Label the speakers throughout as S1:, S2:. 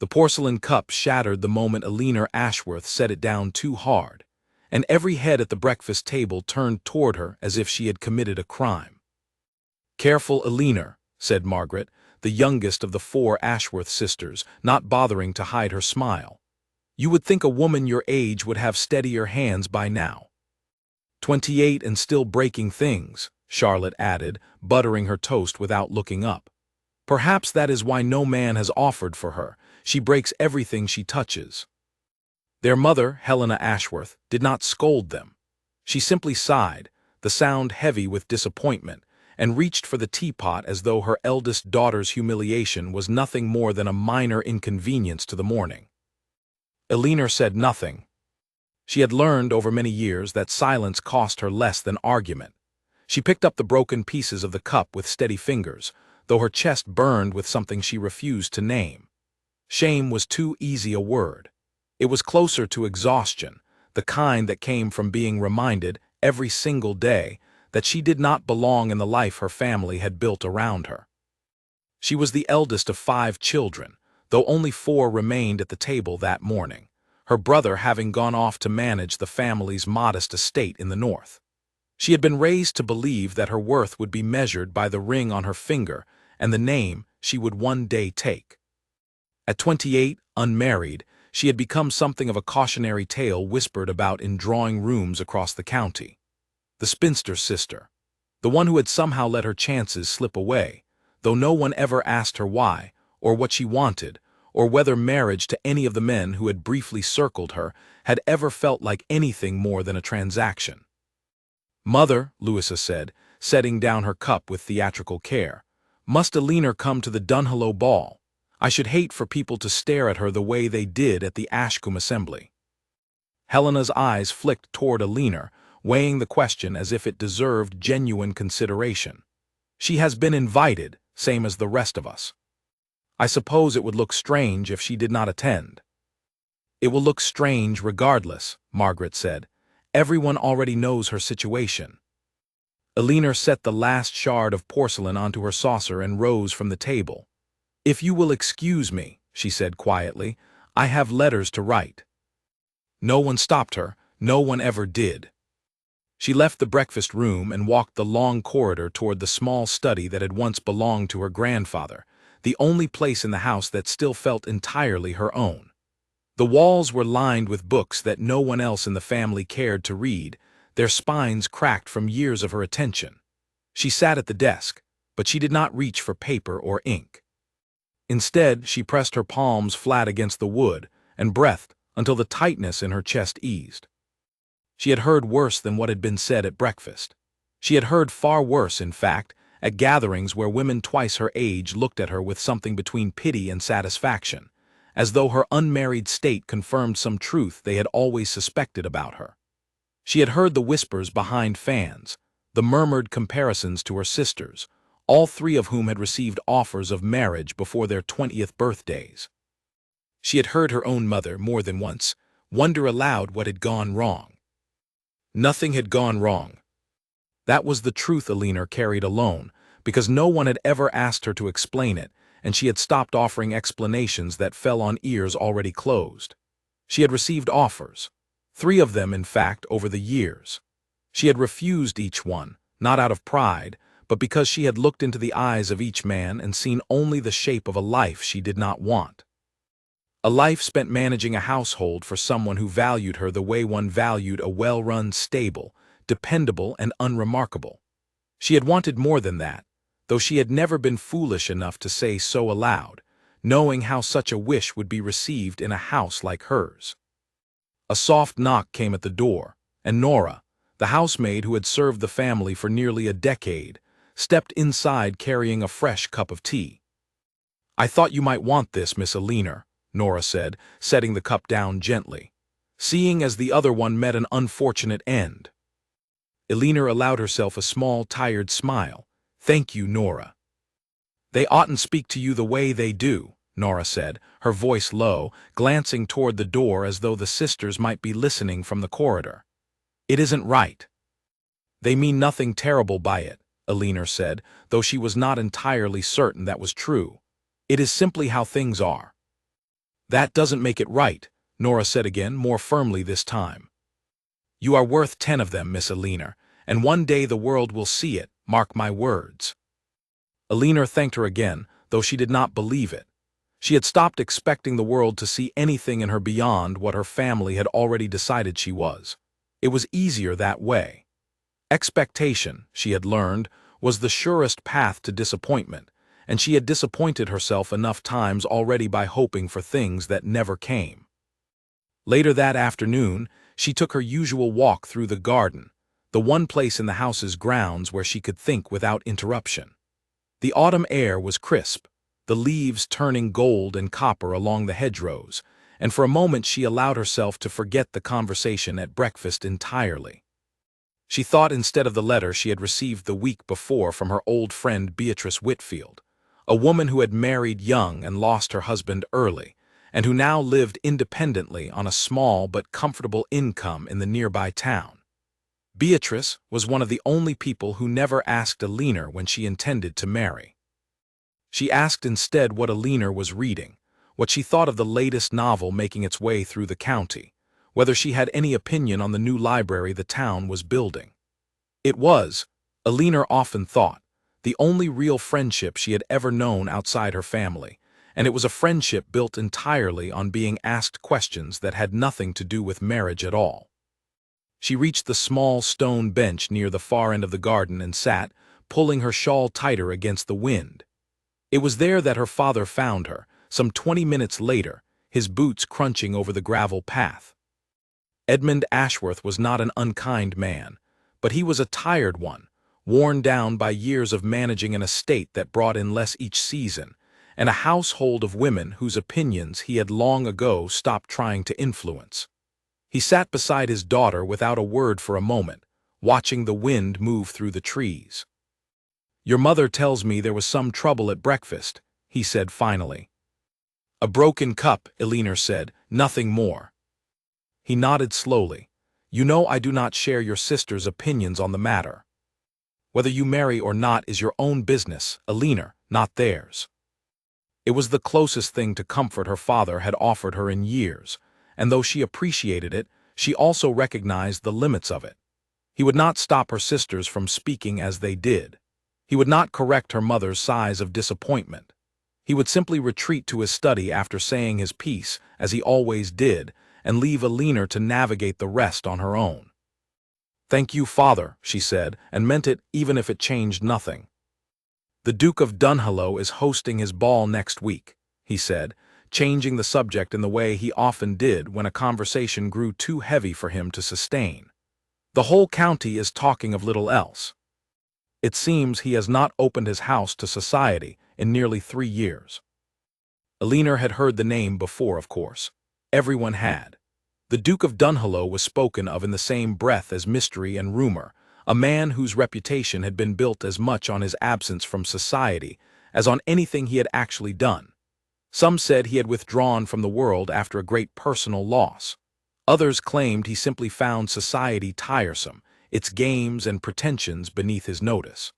S1: The porcelain cup shattered the moment Eleanor Ashworth set it down too hard, and every head at the breakfast table turned toward her as if she had committed a crime. "Careful, Eleanor," said Margaret, the youngest of the 4 Ashworth sisters, not bothering to hide her smile. "You would think a woman your age would have steadier hands by now." 28 and still breaking things, Charlotte added, buttering her toast without looking up. "Perhaps that is why no man has offered for her. She breaks everything she touches." Their mother, Helena Ashworth, did not scold them. She simply sighed, the sound heavy with disappointment, and reached for the teapot as though her eldest daughter's humiliation was nothing more than a minor inconvenience to the morning. Eleanor said nothing. She had learned over many years that silence cost her less than argument. She picked up the broken pieces of the cup with steady fingers, though her chest burned with something she refused to name. Shame was too easy a word. It was closer to exhaustion, the kind that came from being reminded, every single day, that she did not belong in the life her family had built around her. She was the eldest of 5 children, though only 4 remained at the table that morning, her brother having gone off to manage the family's modest estate in the north. She had been raised to believe that her worth would be measured by the ring on her finger and the name she would one day take. At 28, unmarried, she had become something of a cautionary tale whispered about in drawing rooms across the county. The spinster sister, the one who had somehow let her chances slip away, though no one ever asked her why, or what she wanted, or whether marriage to any of the men who had briefly circled her had ever felt like anything more than a transaction. "Mother," Louisa said, setting down her cup with theatrical care, "must Eleanor come to the Dunhollow ball? I should hate for people to stare at her the way they did at the Ashcombe assembly." Helena's eyes flicked toward Eleanor, weighing the question as if it deserved genuine consideration. "She has been invited, same as the rest of us. I suppose it would look strange if she did not attend." "It will look strange regardless," Margaret said. "Everyone already knows her situation." Eleanor set the last shard of porcelain onto her saucer and rose from the table. "If you will excuse me," she said quietly, "I have letters to write." No one stopped her, no one ever did. She left the breakfast room and walked the long corridor toward the small study that had once belonged to her grandfather, the only place in the house that still felt entirely her own. The walls were lined with books that no one else in the family cared to read, their spines cracked from years of her attention. She sat at the desk, but she did not reach for paper or ink. Instead, she pressed her palms flat against the wood and breathed until the tightness in her chest eased. She had heard worse than what had been said at breakfast. She had heard far worse, in fact, at gatherings where women twice her age looked at her with something between pity and satisfaction, as though her unmarried state confirmed some truth they had always suspected about her. She had heard the whispers behind fans, the murmured comparisons to her sisters, all 3 of whom had received offers of marriage before their 20th birthdays. She had heard her own mother, more than once, wonder aloud what had gone wrong. Nothing had gone wrong. That was the truth Eleanor carried alone, because no one had ever asked her to explain it, and she had stopped offering explanations that fell on ears already closed. She had received offers, 3 of them, in fact, over the years. She had refused each one, not out of pride, but because she had looked into the eyes of each man and seen only the shape of a life she did not want. A life spent managing a household for someone who valued her the way one valued a well-run stable, dependable and unremarkable. She had wanted more than that, though she had never been foolish enough to say so aloud, knowing how such a wish would be received in a house like hers. A soft knock came at the door, and Nora, the housemaid who had served the family for nearly a decade, stepped inside carrying a fresh cup of tea. "I thought you might want this, Miss Eleanor," Nora said, setting the cup down gently, "seeing as the other one met an unfortunate end." Eleanor allowed herself a small, tired smile. "Thank you, Nora." "They oughtn't speak to you the way they do," Nora said, her voice low, glancing toward the door as though the sisters might be listening from the corridor. "It isn't right." "They mean nothing terrible by it," Eleanor said, though she was not entirely certain that was true. "It is simply how things are." That doesn't make it right, Nora said again, more firmly this time. You are worth 10 of them, Miss Alina, and one day the world will see it, mark my words. Alina thanked her again, though she did not believe it. She had stopped expecting the world to see anything in her beyond what her family had already decided she was. It was easier that way. Expectation, she had learned, was the surest path to disappointment, and she had disappointed herself enough times already by hoping for things that never came. Later that afternoon, she took her usual walk through the garden, the one place in the house's grounds where she could think without interruption. The autumn air was crisp, the leaves turning gold and copper along the hedgerows, and for a moment she allowed herself to forget the conversation at breakfast entirely. She thought instead of the letter she had received the week before from her old friend Beatrice Whitfield, a woman who had married young and lost her husband early, and who now lived independently on a small but comfortable income in the nearby town. Beatrice was one of the only people who never asked Alina when she intended to marry. She asked instead what Alina was reading, what she thought of the latest novel making its way through the county, whether she had any opinion on the new library the town was building. It was, Alina often thought, the only real friendship she had ever known outside her family, and it was a friendship built entirely on being asked questions that had nothing to do with marriage at all. She reached the small stone bench near the far end of the garden and sat, pulling her shawl tighter against the wind. It was there that her father found her, some 20 minutes later, his boots crunching over the gravel path. Edmund Ashworth was not an unkind man, but he was a tired one, worn down by years of managing an estate that brought in less each season, and a household of women whose opinions he had long ago stopped trying to influence. He sat beside his daughter without a word for a moment, watching the wind move through the trees. "Your mother tells me there was some trouble at breakfast," he said finally. "A broken cup," Alina said, "nothing more." He nodded slowly. "You know I do not share your sister's opinions on the matter. Whether you marry or not is your own business, Alina, not theirs." It was the closest thing to comfort her father had offered her in years, and though she appreciated it, she also recognized the limits of it. He would not stop her sisters from speaking as they did. He would not correct her mother's sighs of disappointment. He would simply retreat to his study after saying his piece, as he always did, and leave Alina to navigate the rest on her own. "Thank you, father," she said, and meant it even if it changed nothing. "The Duke of Dunhollow is hosting his ball next week," he said, changing the subject in the way he often did when a conversation grew too heavy for him to sustain. "The whole county is talking of little else. It seems he has not opened his house to society in nearly 3 years." Alina had heard the name before, of course. Everyone had. The Duke of Dunhollow was spoken of in the same breath as mystery and rumor, a man whose reputation had been built as much on his absence from society as on anything he had actually done. Some said he had withdrawn from the world after a great personal loss. Others claimed he simply found society tiresome, its games and pretensions beneath his notice.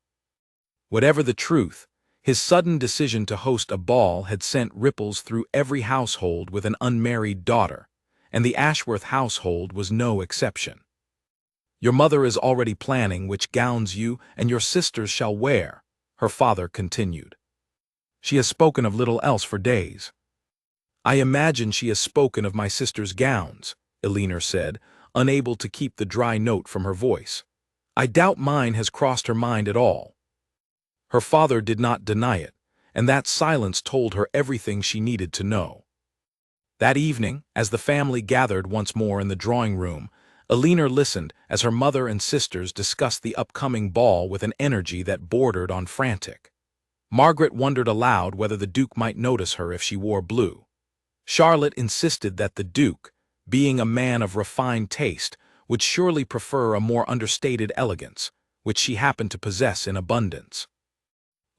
S1: Whatever the truth, his sudden decision to host a ball had sent ripples through every household with an unmarried daughter, and the Ashworth household was no exception. "Your mother is already planning which gowns you and your sisters shall wear," her father continued. "She has spoken of little else for days." "I imagine she has spoken of my sister's gowns," Alina said, unable to keep the dry note from her voice. "I doubt mine has crossed her mind at all." Her father did not deny it, and that silence told her everything she needed to know. That evening, as the family gathered once more in the drawing-room, Alina listened as her mother and sisters discussed the upcoming ball with an energy that bordered on frantic. Margaret wondered aloud whether the Duke might notice her if she wore blue. Charlotte insisted that the Duke, being a man of refined taste, would surely prefer a more understated elegance, which she happened to possess in abundance.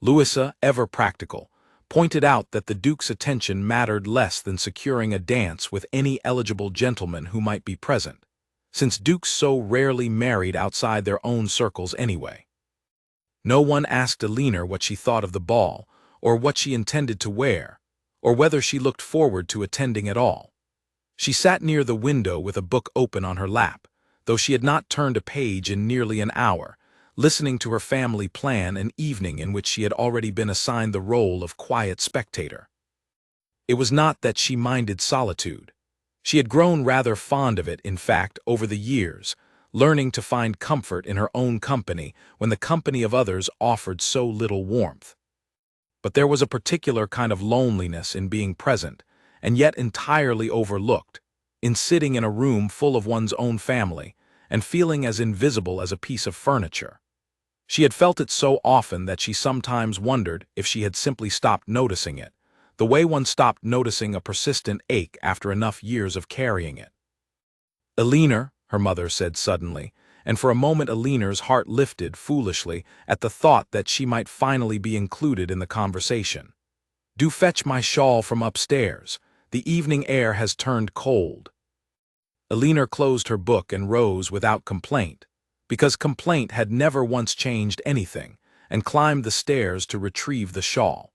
S1: Louisa, ever practical, pointed out that the Duke's attention mattered less than securing a dance with any eligible gentleman who might be present, since Dukes so rarely married outside their own circles anyway. No one asked Alina what she thought of the ball, or what she intended to wear, or whether she looked forward to attending at all. She sat near the window with a book open on her lap, though she had not turned a page in nearly an hour, listening to her family plan an evening in which she had already been assigned the role of quiet spectator. It was not that she minded solitude. She had grown rather fond of it, in fact, over the years, learning to find comfort in her own company when the company of others offered so little warmth. But there was a particular kind of loneliness in being present, and yet entirely overlooked, in sitting in a room full of one's own family, and feeling as invisible as a piece of furniture. She had felt it so often that she sometimes wondered if she had simply stopped noticing it, the way one stopped noticing a persistent ache after enough years of carrying it. "Eleanor," her mother said suddenly, and for a moment Eleanor's heart lifted foolishly at the thought that she might finally be included in the conversation. "Do fetch my shawl from upstairs. The evening air has turned cold." Eleanor closed her book and rose without complaint, because complaint had never once changed anything, and climbed the stairs to retrieve the shawl.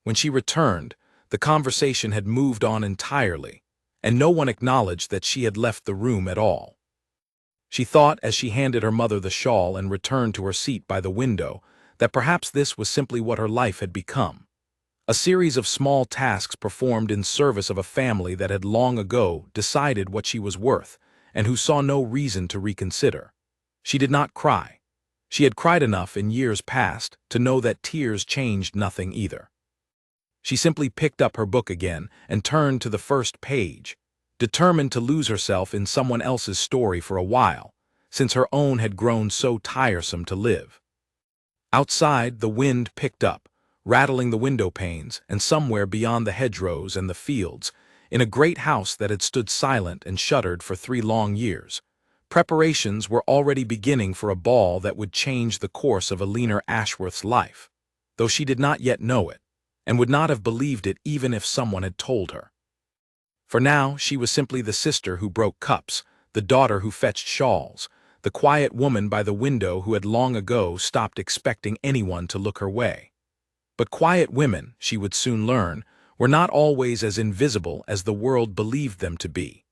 S1: When she returned, the conversation had moved on entirely, and no one acknowledged that she had left the room at all. She thought, as she handed her mother the shawl and returned to her seat by the window, that perhaps this was simply what her life had become. A series of small tasks performed in service of a family that had long ago decided what she was worth, and who saw no reason to reconsider. She did not cry. She had cried enough in years past to know that tears changed nothing either. She simply picked up her book again and turned to the first page, determined to lose herself in someone else's story for a while, since her own had grown so tiresome to live. Outside, the wind picked up, rattling the window panes, and somewhere beyond the hedgerows and the fields, in a great house that had stood silent and shuttered for 3 long years, preparations were already beginning for a ball that would change the course of Eleanor Ashworth's life, though she did not yet know it, and would not have believed it even if someone had told her. For now she was simply the sister who broke cups, the daughter who fetched shawls, the quiet woman by the window who had long ago stopped expecting anyone to look her way. But quiet women, she would soon learn, were not always as invisible as the world believed them to be.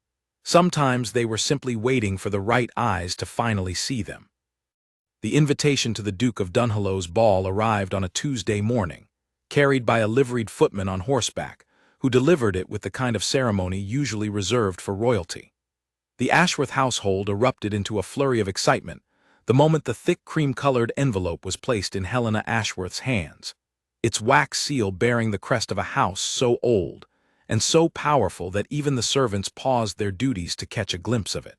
S1: Sometimes they were simply waiting for the right eyes to finally see them. The invitation to the Duke of Dunhollow's ball arrived on a Tuesday morning, carried by a liveried footman on horseback, who delivered it with the kind of ceremony usually reserved for royalty. The Ashworth household erupted into a flurry of excitement the moment the thick cream-colored envelope was placed in Helena Ashworth's hands, its wax seal bearing the crest of a house so old and so powerful that even the servants paused their duties to catch a glimpse of it.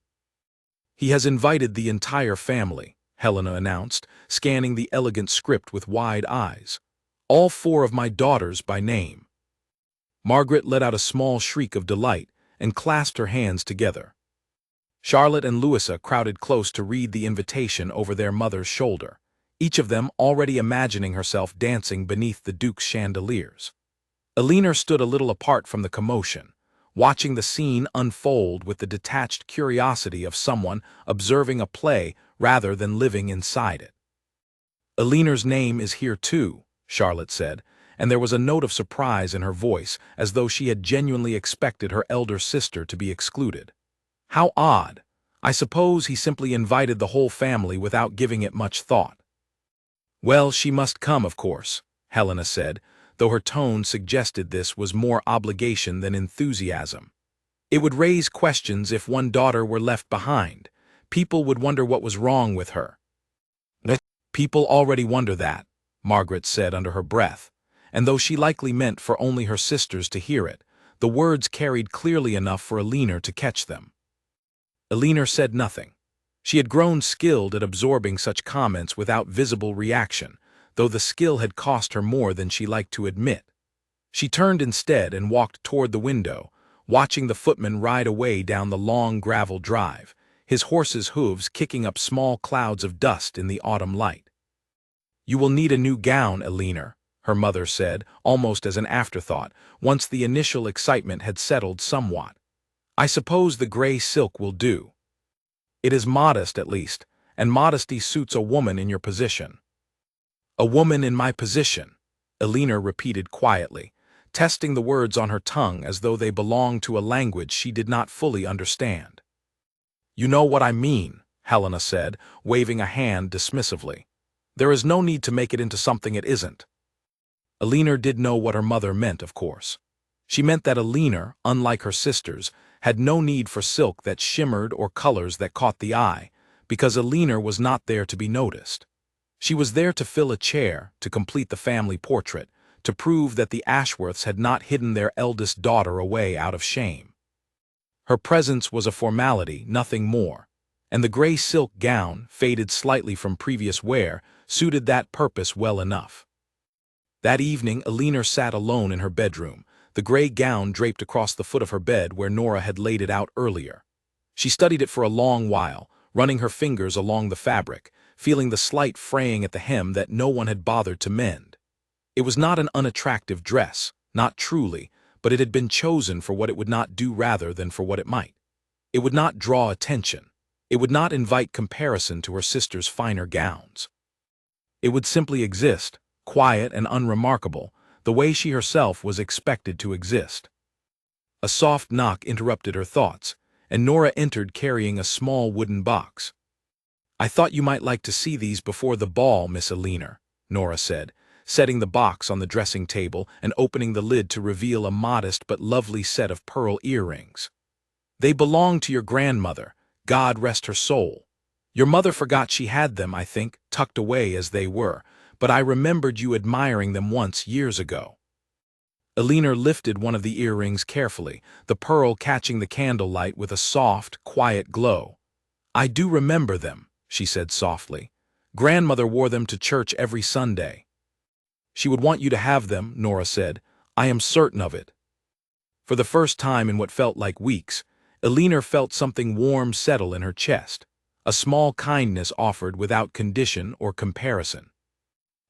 S1: "He has invited the entire family," Helena announced, scanning the elegant script with wide eyes. "All 4 of my daughters by name." Margaret let out a small shriek of delight and clasped her hands together. Charlotte and Louisa crowded close to read the invitation over their mother's shoulder, each of them already imagining herself dancing beneath the Duke's chandeliers. Eleanor stood a little apart from the commotion, watching the scene unfold with the detached curiosity of someone observing a play rather than living inside it. "Eleanor's name is here too," Charlotte said, and there was a note of surprise in her voice, as though she had genuinely expected her elder sister to be excluded. "How odd! I suppose he simply invited the whole family without giving it much thought." "Well, she must come, of course," Helena said, though her tone suggested this was more obligation than enthusiasm. "It would raise questions if one daughter were left behind. People would wonder what was wrong with her." "People already wonder that," Margaret said under her breath, and though she likely meant for only her sisters to hear it, the words carried clearly enough for Eleanor to catch them. Eleanor said nothing. She had grown skilled at absorbing such comments without visible reaction, though the skill had cost her more than she liked to admit. She turned instead and walked toward the window, watching the footman ride away down the long gravel drive, his horse's hooves kicking up small clouds of dust in the autumn light. "You will need a new gown, Eleanor," her mother said, almost as an afterthought, once the initial excitement had settled somewhat. "I suppose the gray silk will do. It is modest, at least, and modesty suits a woman in your position." "A woman in my position," Eleanor repeated quietly, testing the words on her tongue as though they belonged to a language she did not fully understand. "You know what I mean," Helena said, waving a hand dismissively. "There is no need to make it into something it isn't." Alina did know what her mother meant, of course. She meant that Alina, unlike her sisters, had no need for silk that shimmered or colors that caught the eye, because Alina was not there to be noticed. She was there to fill a chair, to complete the family portrait, to prove that the Ashworths had not hidden their eldest daughter away out of shame. Her presence was a formality, nothing more, and the gray silk gown, faded slightly from previous wear, suited that purpose well enough. That evening, Alina sat alone in her bedroom, the gray gown draped across the foot of her bed where Nora had laid it out earlier. She studied it for a long while, running her fingers along the fabric, feeling the slight fraying at the hem that no one had bothered to mend. It was not an unattractive dress, not truly, but it had been chosen for what it would not do rather than for what it might. It would not draw attention. It would not invite comparison to her sister's finer gowns. It would simply exist, quiet and unremarkable, the way she herself was expected to exist. A soft knock interrupted her thoughts, and Nora entered carrying a small wooden box. "I thought you might like to see these before the ball, Miss Alina," Nora said, setting the box on the dressing table and opening the lid to reveal a modest but lovely set of pearl earrings. "They belong to your grandmother, God rest her soul. Your mother forgot she had them, I think, tucked away as they were, but I remembered you admiring them once years ago." Alina lifted one of the earrings carefully, the pearl catching the candlelight with a soft, quiet glow. "I do remember them," she said softly. "Grandmother wore them to church every Sunday." "She would want you to have them," Nora said. "I am certain of it." For the first time in what felt like weeks, Alina felt something warm settle in her chest, a small kindness offered without condition or comparison.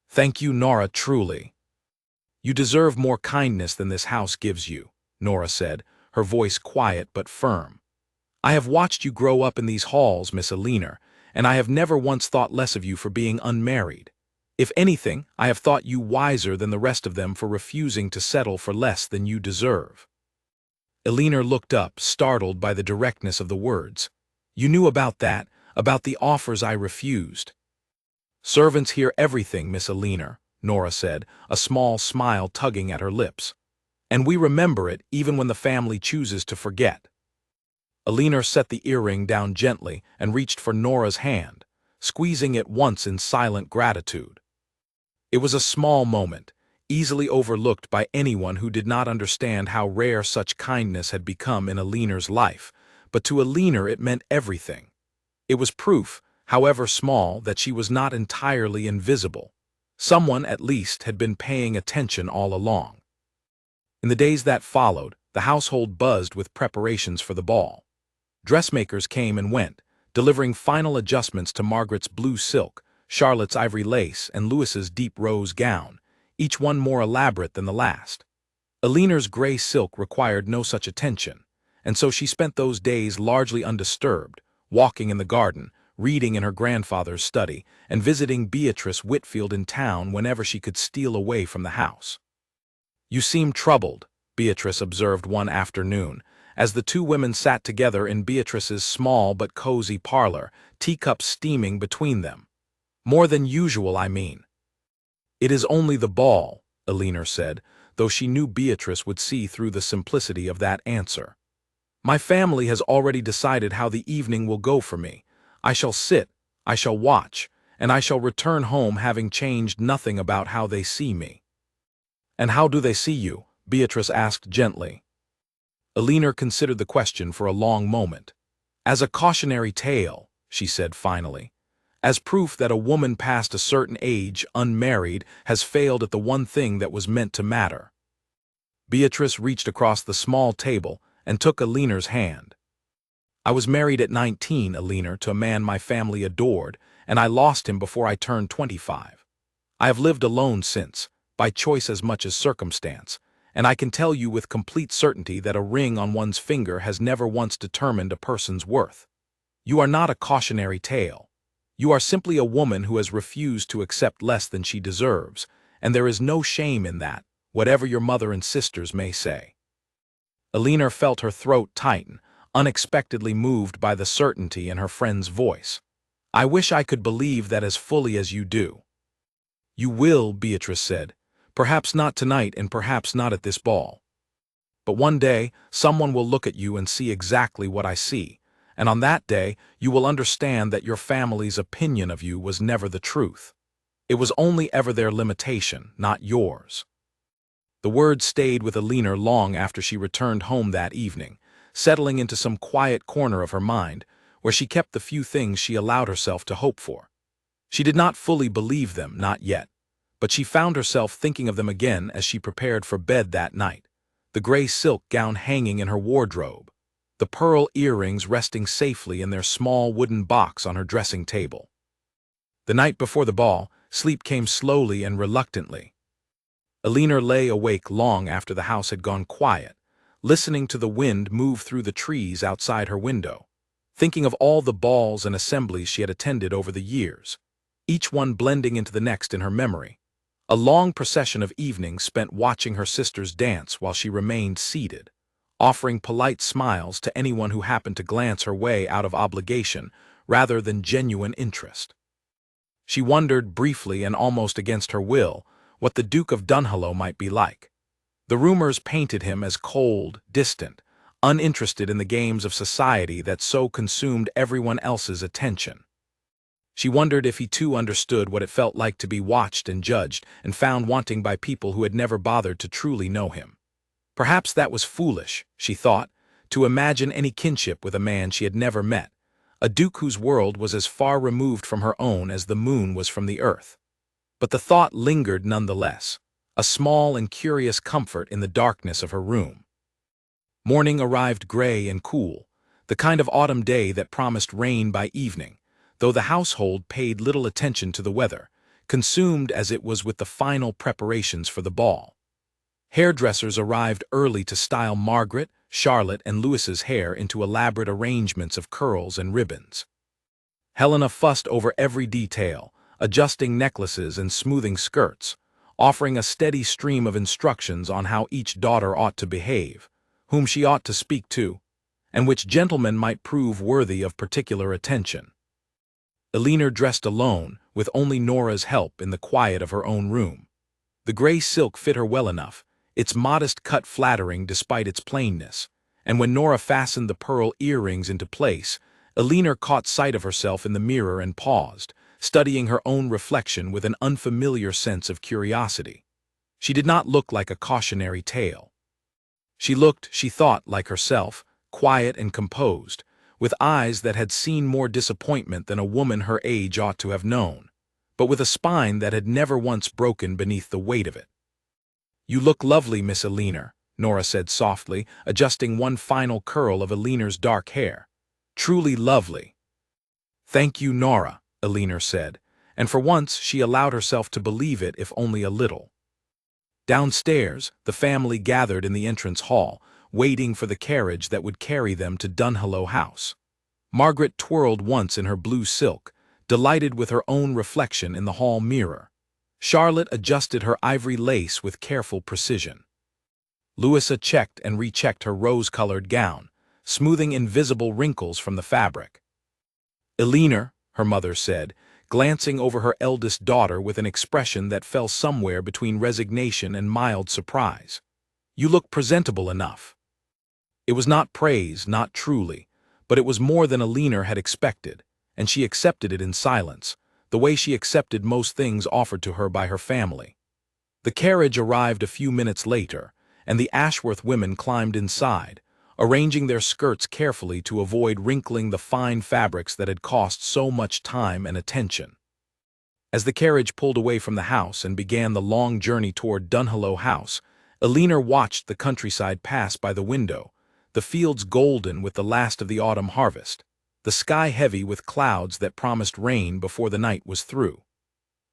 S1: "Thank you, Nora, truly." "You deserve more kindness than this house gives you," Nora said, her voice quiet but firm. "I have watched you grow up in these halls, Miss Alina, and I have never once thought less of you for being unmarried. If anything, I have thought you wiser than the rest of them for refusing to settle for less than you deserve." Alina looked up, startled by the directness of the words. "You knew about that, about the offers I refused." "Servants hear everything, Miss Alina," Nora said, a small smile tugging at her lips. "And we remember it even when the family chooses to forget." Alina set the earring down gently and reached for Nora's hand, squeezing it once in silent gratitude. It was a small moment, easily overlooked by anyone who did not understand how rare such kindness had become in Alina's life, but to Alina it meant everything. It was proof, however small, that she was not entirely invisible. Someone, at least, had been paying attention all along. In the days that followed, the household buzzed with preparations for the ball. Dressmakers came and went, delivering final adjustments to Margaret's blue silk, Charlotte's ivory lace, and Louis's deep rose gown, each one more elaborate than the last. Alina's gray silk required no such attention, and so she spent those days largely undisturbed, walking in the garden, reading in her grandfather's study, and visiting Beatrice Whitfield in town whenever she could steal away from the house. "You seem troubled," Beatrice observed one afternoon, as the two women sat together in Beatrice's small but cozy parlor, teacups steaming between them. "More than usual, I mean." "It is only the ball," Alina said, though she knew Beatrice would see through the simplicity of that answer. "My family has already decided how the evening will go for me. I shall sit, I shall watch, and I shall return home having changed nothing about how they see me." "And how do they see you?" Beatrice asked gently. Alina considered the question for a long moment. "As a cautionary tale," she said finally. "As proof that a woman past a certain age, unmarried, has failed at the one thing that was meant to matter." Beatrice reached across the small table and took Alina's hand. "I was married at 19, Alina, to a man my family adored, and I lost him before I turned 25. I have lived alone since, by choice as much as circumstance, and I can tell you with complete certainty that a ring on one's finger has never once determined a person's worth. You are not a cautionary tale. You are simply a woman who has refused to accept less than she deserves, and there is no shame in that, whatever your mother and sisters may say. Alina felt her throat tighten, unexpectedly moved by the certainty in her friend's voice. I wish I could believe that as fully as you do. You will, Beatrice said. Perhaps not tonight and perhaps not at this ball. But one day, someone will look at you and see exactly what I see, and on that day, you will understand that your family's opinion of you was never the truth. It was only ever their limitation, not yours. The words stayed with Alina long after she returned home that evening, settling into some quiet corner of her mind, where she kept the few things she allowed herself to hope for. She did not fully believe them, not yet, but she found herself thinking of them again as she prepared for bed that night, the gray silk gown hanging in her wardrobe, the pearl earrings resting safely in their small wooden box on her dressing table. The night before the ball, sleep came slowly and reluctantly. Alina lay awake long after the house had gone quiet, listening to the wind move through the trees outside her window, thinking of all the balls and assemblies she had attended over the years, each one blending into the next in her memory. A long procession of evenings spent watching her sisters dance while she remained seated, offering polite smiles to anyone who happened to glance her way out of obligation rather than genuine interest. She wondered briefly and almost against her will what the Duke of Dunhollow might be like. The rumors painted him as cold, distant, uninterested in the games of society that so consumed everyone else's attention. She wondered if he too understood what it felt like to be watched and judged and found wanting by people who had never bothered to truly know him. Perhaps that was foolish, she thought, to imagine any kinship with a man she had never met, a duke whose world was as far removed from her own as the moon was from the earth. But the thought lingered nonetheless, a small and curious comfort in the darkness of her room. Morning arrived gray and cool, the kind of autumn day that promised rain by evening, though the household paid little attention to the weather, consumed as it was with the final preparations for the ball. Hairdressers arrived early to style Margaret, Charlotte, and Louis's hair into elaborate arrangements of curls and ribbons. Helena fussed over every detail, adjusting necklaces and smoothing skirts, offering a steady stream of instructions on how each daughter ought to behave, whom she ought to speak to, and which gentlemen might prove worthy of particular attention. Alina dressed alone, with only Nora's help in the quiet of her own room. The gray silk fit her well enough, its modest cut flattering despite its plainness, and when Nora fastened the pearl earrings into place, Alina caught sight of herself in the mirror and paused, studying her own reflection with an unfamiliar sense of curiosity. She did not look like a cautionary tale. She looked, she thought, like herself, quiet and composed, with eyes that had seen more disappointment than a woman her age ought to have known, but with a spine that had never once broken beneath the weight of it. You look lovely, Miss Alina, Nora said softly, adjusting one final curl of Alina's dark hair. Truly lovely. Thank you, Nora, Alina said, and for once she allowed herself to believe it if only a little. Downstairs, the family gathered in the entrance hall, waiting for the carriage that would carry them to Dunhollow House. Margaret twirled once in her blue silk, delighted with her own reflection in the hall mirror. Charlotte adjusted her ivory lace with careful precision. Louisa checked and rechecked her rose-colored gown, smoothing invisible wrinkles from the fabric. Alina, her mother said, glancing over her eldest daughter with an expression that fell somewhere between resignation and mild surprise. You look presentable enough. It was not praise, not truly, but it was more than Alina had expected, and she accepted it in silence, the way she accepted most things offered to her by her family. The carriage arrived a few minutes later, and the Ashworth women climbed inside, arranging their skirts carefully to avoid wrinkling the fine fabrics that had cost so much time and attention. As the carriage pulled away from the house and began the long journey toward Dunhollow House, Alina watched the countryside pass by the window, the fields golden with the last of the autumn harvest, the sky heavy with clouds that promised rain before the night was through.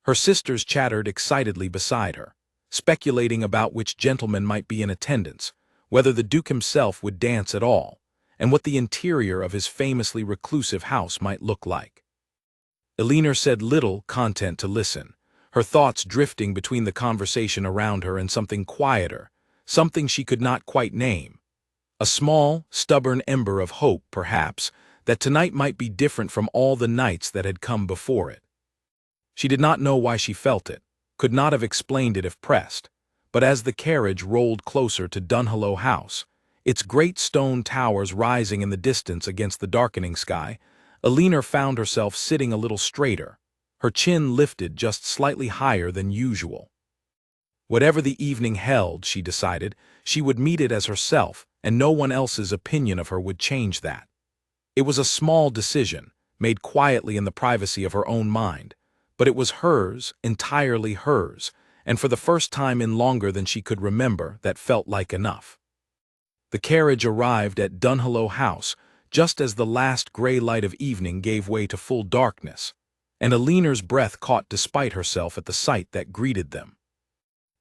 S1: Her sisters chattered excitedly beside her, speculating about which gentleman might be in attendance, whether the Duke himself would dance at all, and what the interior of his famously reclusive house might look like. Alina said little, content to listen, her thoughts drifting between the conversation around her and something quieter, something she could not quite name. A small, stubborn ember of hope, perhaps, that tonight might be different from all the nights that had come before it. She did not know why she felt it, could not have explained it if pressed, but as the carriage rolled closer to Dunhollow House, its great stone towers rising in the distance against the darkening sky, Alina found herself sitting a little straighter, her chin lifted just slightly higher than usual. Whatever the evening held, she decided, she would meet it as herself, and no one else's opinion of her would change that. It was a small decision, made quietly in the privacy of her own mind, but it was hers, entirely hers, and for the first time in longer than she could remember, that felt like enough. The carriage arrived at Dunhollow House just as the last gray light of evening gave way to full darkness, and Alina's breath caught despite herself at the sight that greeted them.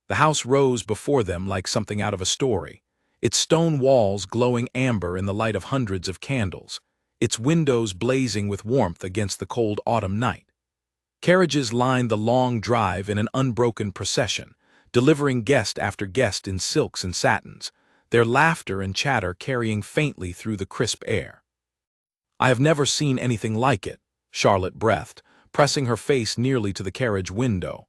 S1: The house rose before them like something out of a story, its stone walls glowing amber in the light of hundreds of candles, its windows blazing with warmth against the cold autumn night. Carriages lined the long drive in an unbroken procession, delivering guest after guest in silks and satins, their laughter and chatter carrying faintly through the crisp air. "I have never seen anything like it," Charlotte breathed, pressing her face nearly to the carriage window.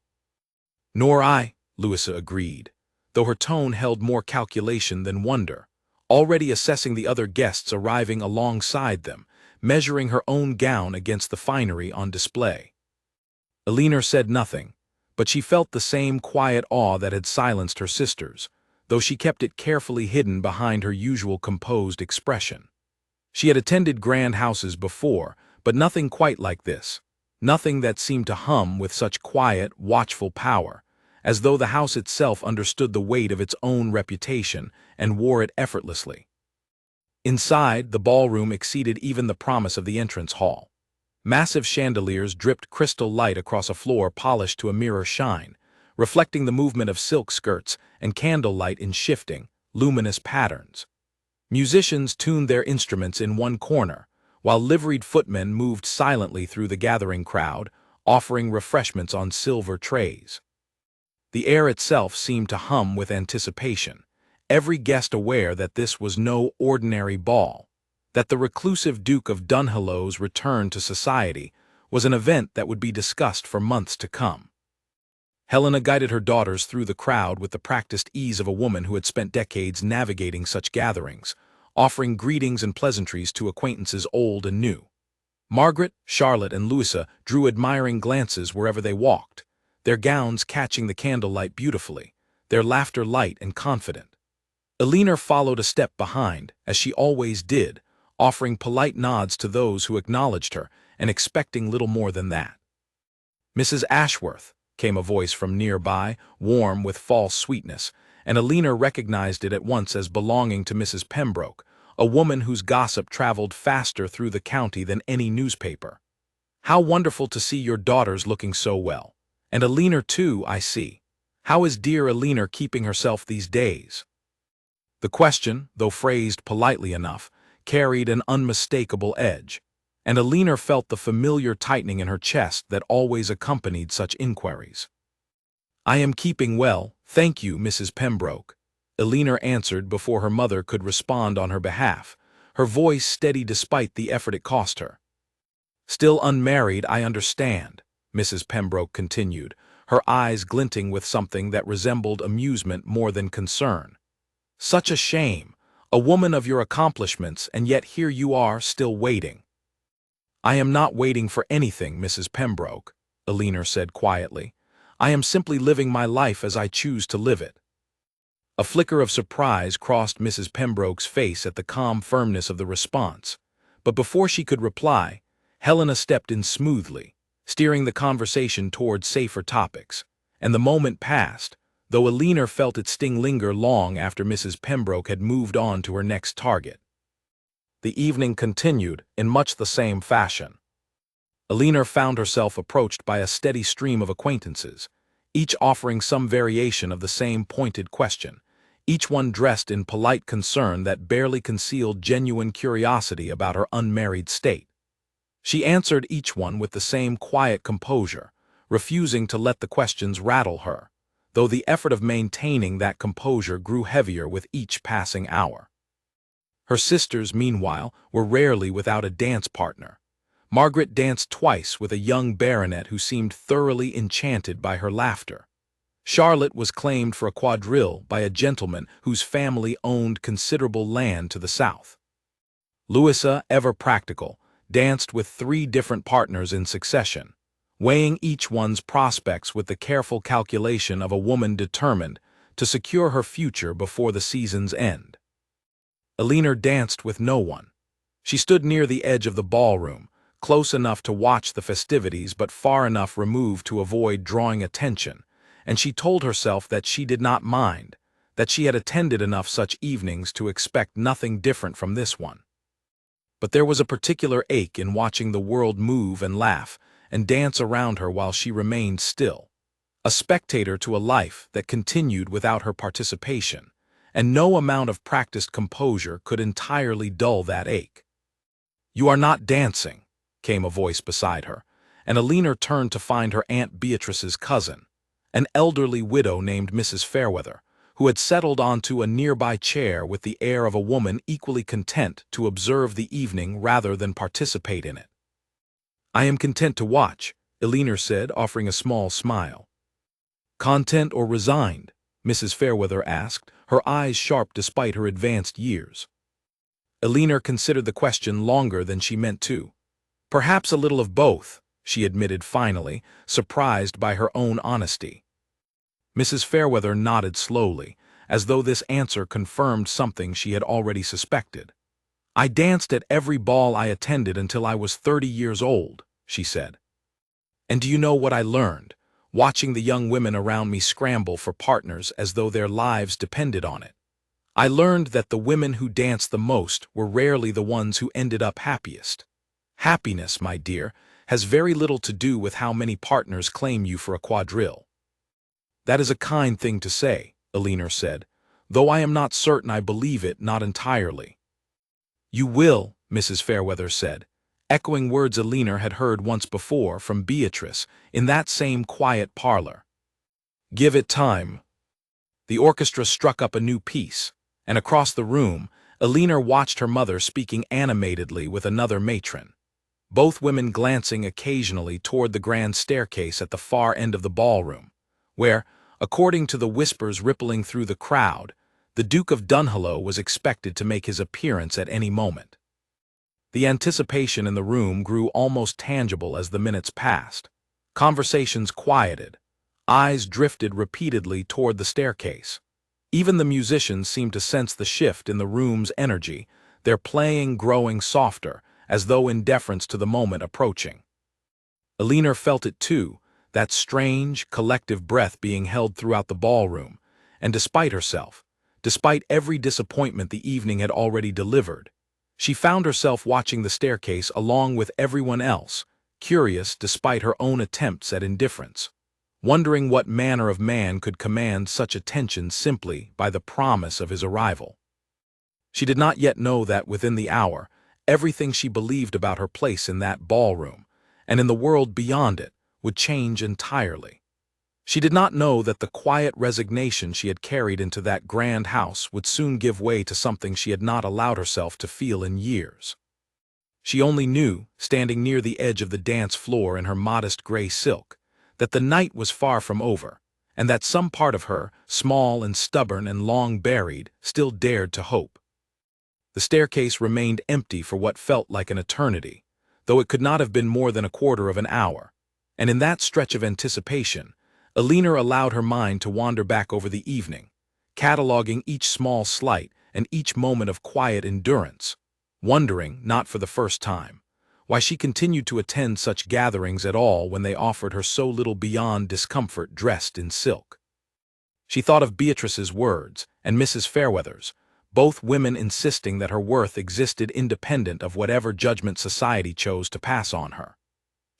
S1: "Nor I," Louisa agreed, though her tone held more calculation than wonder, already assessing the other guests arriving alongside them, measuring her own gown against the finery on display. Alina said nothing, but she felt the same quiet awe that had silenced her sisters, though she kept it carefully hidden behind her usual composed expression. She had attended grand houses before, but nothing quite like this, nothing that seemed to hum with such quiet, watchful power, as though the house itself understood the weight of its own reputation and wore it effortlessly. Inside, the ballroom exceeded even the promise of the entrance hall. Massive chandeliers dripped crystal light across a floor polished to a mirror shine, reflecting the movement of silk skirts and candlelight in shifting, luminous patterns. Musicians tuned their instruments in one corner, while liveried footmen moved silently through the gathering crowd, offering refreshments on silver trays. The air itself seemed to hum with anticipation, every guest aware that this was no ordinary ball, that the reclusive Duke of Dunhollow's return to society was an event that would be discussed for months to come. Helena guided her daughters through the crowd with the practiced ease of a woman who had spent decades navigating such gatherings, offering greetings and pleasantries to acquaintances old and new. Margaret, Charlotte, and Louisa drew admiring glances wherever they walked, their gowns catching the candlelight beautifully, their laughter light and confident. Alina followed a step behind, as she always did, offering polite nods to those who acknowledged her and expecting little more than that. "Mrs. Ashworth," came a voice from nearby, warm with false sweetness, and Alina recognized it at once as belonging to Mrs. Pembroke, a woman whose gossip traveled faster through the county than any newspaper. "How wonderful to see your daughters looking so well. And Alina too, I see. How is dear Alina keeping herself these days?" The question, though phrased politely enough, carried an unmistakable edge, and Alina felt the familiar tightening in her chest that always accompanied such inquiries. "I am keeping well, thank you, Mrs. Pembroke," Alina answered before her mother could respond on her behalf, her voice steady despite the effort it cost her. "Still unmarried, I understand," Mrs. Pembroke continued, her eyes glinting with something that resembled amusement more than concern. "Such a shame, a woman of your accomplishments, and yet here you are, still waiting." "I am not waiting for anything, Mrs. Pembroke," Alina said quietly. "I am simply living my life as I choose to live it." A flicker of surprise crossed Mrs. Pembroke's face at the calm firmness of the response, but before she could reply, Helena stepped in smoothly, steering the conversation toward safer topics, and the moment passed, though Alina felt its sting linger long after Mrs. Pembroke had moved on to her next target. The evening continued in much the same fashion. Alina found herself approached by a steady stream of acquaintances, each offering some variation of the same pointed question, each one dressed in polite concern that barely concealed genuine curiosity about her unmarried state. She answered each one with the same quiet composure, refusing to let the questions rattle her, though the effort of maintaining that composure grew heavier with each passing hour. Her sisters, meanwhile, were rarely without a dance partner. Margaret danced twice with a young baronet who seemed thoroughly enchanted by her laughter. Charlotte was claimed for a quadrille by a gentleman whose family owned considerable land to the south. Louisa, ever practical, danced with 3 different partners in succession, weighing each one's prospects with the careful calculation of a woman determined to secure her future before the season's end. Elinor danced with no one. She stood near the edge of the ballroom, close enough to watch the festivities but far enough removed to avoid drawing attention, and she told herself that she did not mind, that she had attended enough such evenings to expect nothing different from this one. But there was a particular ache in watching the world move and laugh and dance around her while she remained still, a spectator to a life that continued without her participation, and no amount of practiced composure could entirely dull that ache. "You are not dancing," came a voice beside her, and Elinor turned to find her Aunt Beatrice's cousin, an elderly widow named Mrs. Fairweather, who had settled onto a nearby chair with the air of a woman equally content to observe the evening rather than participate in it. "I am content to watch," Elinor said, offering a small smile. "Content or resigned?" Mrs. Fairweather asked, her eyes sharp despite her advanced years. Elinor considered the question longer than she meant to. "Perhaps a little of both," she admitted finally, surprised by her own honesty. Mrs. Fairweather nodded slowly, as though this answer confirmed something she had already suspected. "I danced at every ball I attended until I was 30 years old," she said. "And do you know what I learned, watching the young women around me scramble for partners as though their lives depended on it? I learned that the women who danced the most were rarely the ones who ended up happiest. Happiness, my dear, has very little to do with how many partners claim you for a quadrille." "That is a kind thing to say," Elinor said, "though I am not certain I believe it, not entirely." "You will," Mrs. Fairweather said, echoing words Elinor had heard once before from Beatrice in that same quiet parlor. "Give it time." The orchestra struck up a new piece, and across the room, Elinor watched her mother speaking animatedly with another matron, both women glancing occasionally toward the grand staircase at the far end of the ballroom, where, according to the whispers rippling through the crowd, the Duke of Dunhollow was expected to make his appearance at any moment. The anticipation in the room grew almost tangible as the minutes passed. Conversations quieted. Eyes drifted repeatedly toward the staircase. Even the musicians seemed to sense the shift in the room's energy, their playing growing softer, as though in deference to the moment approaching. Elinor felt it too, that strange, collective breath being held throughout the ballroom, and despite herself, despite every disappointment the evening had already delivered, she found herself watching the staircase along with everyone else, curious despite her own attempts at indifference, wondering what manner of man could command such attention simply by the promise of his arrival. She did not yet know that within the hour, everything she believed about her place in that ballroom, and in the world beyond it, would change entirely. She did not know that the quiet resignation she had carried into that grand house would soon give way to something she had not allowed herself to feel in years. She only knew, standing near the edge of the dance floor in her modest gray silk, that the night was far from over, and that some part of her, small and stubborn and long buried, still dared to hope. The staircase remained empty for what felt like an eternity, though it could not have been more than a quarter of an hour, and in that stretch of anticipation, Elinor allowed her mind to wander back over the evening, cataloging each small slight and each moment of quiet endurance, wondering, not for the first time, why she continued to attend such gatherings at all when they offered her so little beyond discomfort dressed in silk. She thought of Beatrice's words and Mrs. Fairweather's, both women insisting that her worth existed independent of whatever judgment society chose to pass on her.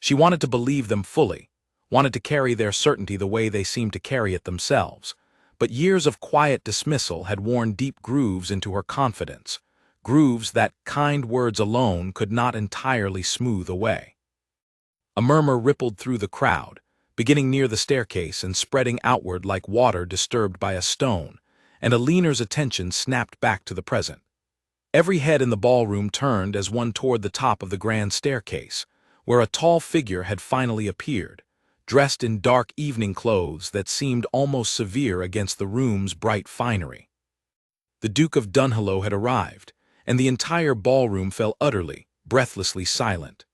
S1: She wanted to believe them fully, wanted to carry their certainty the way they seemed to carry it themselves, but years of quiet dismissal had worn deep grooves into her confidence, grooves that kind words alone could not entirely smooth away. A murmur rippled through the crowd, beginning near the staircase and spreading outward like water disturbed by a stone, and Aliner's attention snapped back to the present. Every head in the ballroom turned as one toward the top of the grand staircase, where a tall figure had finally appeared, dressed in dark evening clothes that seemed almost severe against the room's bright finery. The Duke of Dunhollow had arrived, and the entire ballroom fell utterly, breathlessly silent.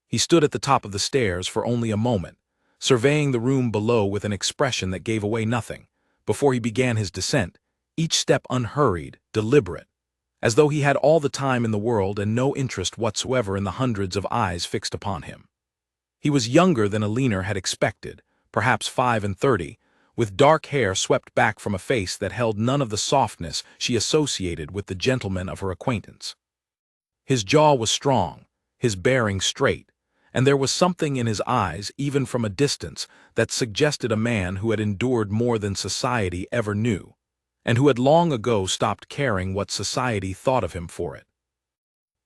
S1: He stood at the top of the stairs for only a moment, surveying the room below with an expression that gave away nothing, before he began his descent, each step unhurried, deliberate, as though he had all the time in the world and no interest whatsoever in the hundreds of eyes fixed upon him. He was younger than Aliner had expected, perhaps 35, with dark hair swept back from a face that held none of the softness she associated with the gentlemen of her acquaintance. His jaw was strong, his bearing straight, and there was something in his eyes, even from a distance, that suggested a man who had endured more than society ever knew, and who had long ago stopped caring what society thought of him for it.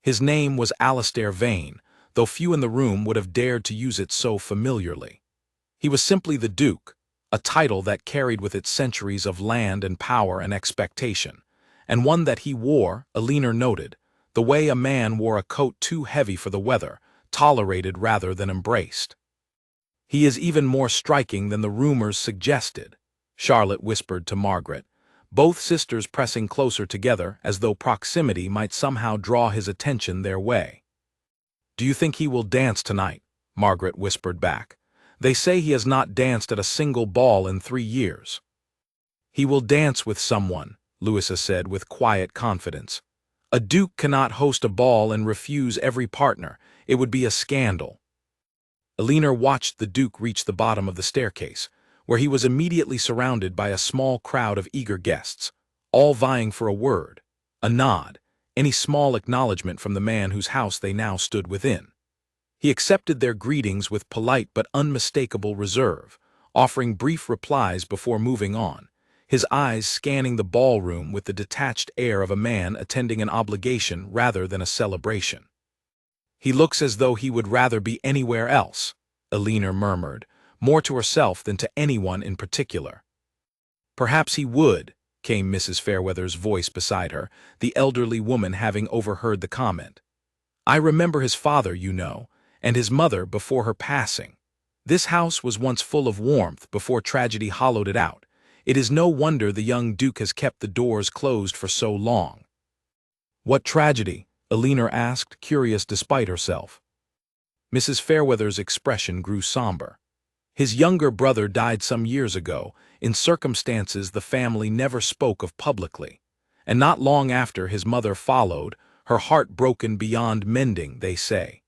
S1: His name was Alistair Vane, though few in the room would have dared to use it so familiarly. He was simply the Duke, a title that carried with it centuries of land and power and expectation, and one that he wore, Aliner noted, the way a man wore a coat too heavy for the weather, tolerated rather than embraced. "He is even more striking than the rumors suggested," Charlotte whispered to Margaret, both sisters pressing closer together as though proximity might somehow draw his attention their way. "Do you think he will dance tonight?" Margaret whispered back. "They say he has not danced at a single ball in 3 years." "He will dance with someone," Louisa said with quiet confidence. "A duke cannot host a ball and refuse every partner. It would be a scandal." Aliner watched the Duke reach the bottom of the staircase, where he was immediately surrounded by a small crowd of eager guests, all vying for a word, a nod, any small acknowledgement from the man whose house they now stood within. He accepted their greetings with polite but unmistakable reserve, offering brief replies before moving on, his eyes scanning the ballroom with the detached air of a man attending an obligation rather than a celebration. "He looks as though he would rather be anywhere else," Aliner murmured, more to herself than to anyone in particular. "Perhaps he would," came Mrs. Fairweather's voice beside her, the elderly woman having overheard the comment. "I remember his father, you know, and his mother before her passing. This house was once full of warmth before tragedy hollowed it out. It is no wonder the young Duke has kept the doors closed for so long." "What tragedy?" Aliner asked, curious despite herself. Mrs. Fairweather's expression grew somber. "His younger brother died some years ago, in circumstances the family never spoke of publicly, and not long after his mother followed, her heart broken beyond mending, they say.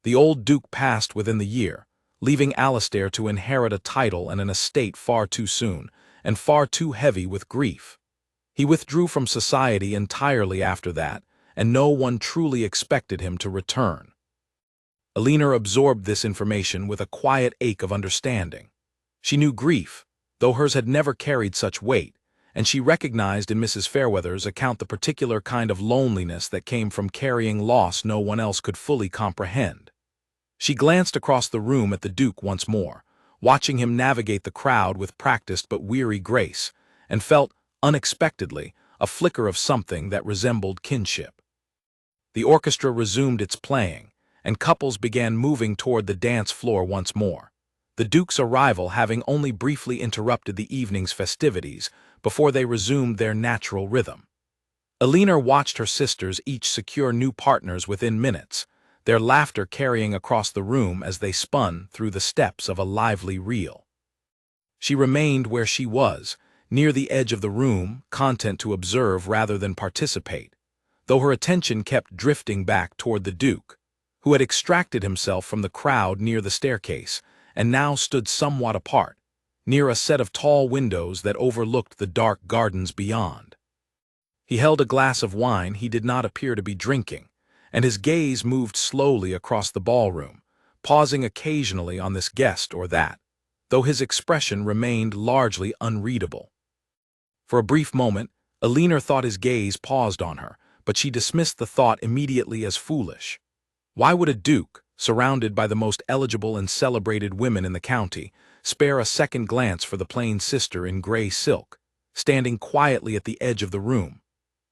S1: The old Duke passed within the year, leaving Alistair to inherit a title and an estate far too soon, and far too heavy with grief. He withdrew from society entirely after that, and no one truly expected him to return." Aliner absorbed this information with a quiet ache of understanding. She knew grief, though hers had never carried such weight, and she recognized in Mrs. Fairweather's account the particular kind of loneliness that came from carrying loss no one else could fully comprehend. She glanced across the room at the Duke once more, watching him navigate the crowd with practiced but weary grace, and felt, unexpectedly, a flicker of something that resembled kinship. The orchestra resumed its playing, and couples began moving toward the dance floor once more, the Duke's arrival having only briefly interrupted the evening's festivities before they resumed their natural rhythm. Aliner watched her sisters each secure new partners within minutes, their laughter carrying across the room as they spun through the steps of a lively reel. She remained where she was, near the edge of the room, content to observe rather than participate, though her attention kept drifting back toward the Duke, who had extracted himself from the crowd near the staircase and now stood somewhat apart, near a set of tall windows that overlooked the dark gardens beyond. He held a glass of wine he did not appear to be drinking, and his gaze moved slowly across the ballroom, pausing occasionally on this guest or that, though his expression remained largely unreadable. For a brief moment, Aliner thought his gaze paused on her, but she dismissed the thought immediately as foolish. Why would a duke, surrounded by the most eligible and celebrated women in the county, spare a second glance for the plain sister in gray silk, standing quietly at the edge of the room.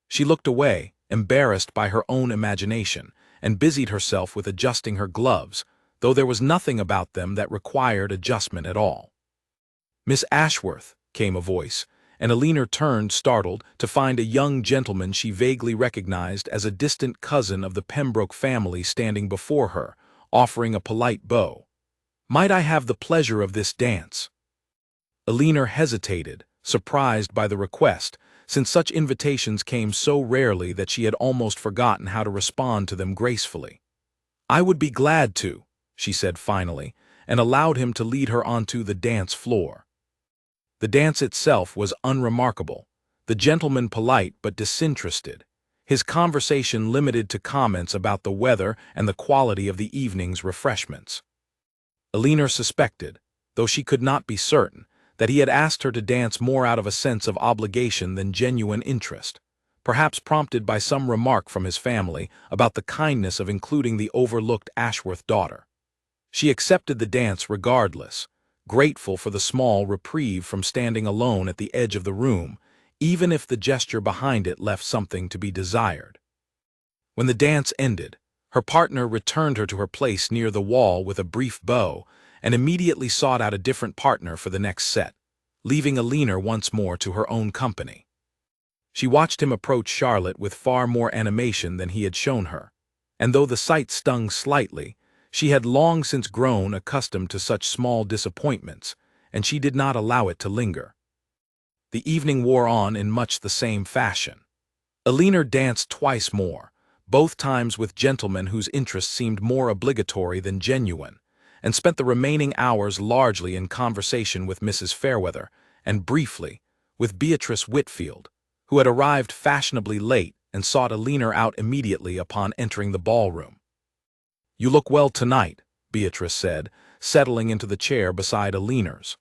S1: She looked away, embarrassed by her own imagination, and busied herself with adjusting her gloves, though there was nothing about them that required adjustment at all. "Miss Ashworth," came a voice, and Alina turned, startled, to find a young gentleman she vaguely recognized as a distant cousin of the Pembroke family standing before her, offering a polite bow. "Might I have the pleasure of this dance?" Alina hesitated, surprised by the request, since such invitations came so rarely that she had almost forgotten how to respond to them gracefully. "I would be glad to," she said finally, and allowed him to lead her onto the dance floor. The dance itself was unremarkable, the gentleman polite but disinterested, his conversation limited to comments about the weather and the quality of the evening's refreshments. Alina suspected, though she could not be certain, that he had asked her to dance more out of a sense of obligation than genuine interest, perhaps prompted by some remark from his family about the kindness of including the overlooked Ashworth daughter. She accepted the dance regardless, grateful for the small reprieve from standing alone at the edge of the room, even if the gesture behind it left something to be desired. When the dance ended, her partner returned her to her place near the wall with a brief bow, and immediately sought out a different partner for the next set, leaving Alina once more to her own company. She watched him approach Charlotte with far more animation than he had shown her, and though the sight stung slightly, she had long since grown accustomed to such small disappointments, and she did not allow it to linger. The evening wore on in much the same fashion. Alina danced twice more, both times with gentlemen whose interest seemed more obligatory than genuine, and spent the remaining hours largely in conversation with Mrs. Fairweather, and briefly, with Beatrice Whitfield, who had arrived fashionably late and sought Alina out immediately upon entering the ballroom. "You look well tonight," Beatrice said, settling into the chair beside Alina's,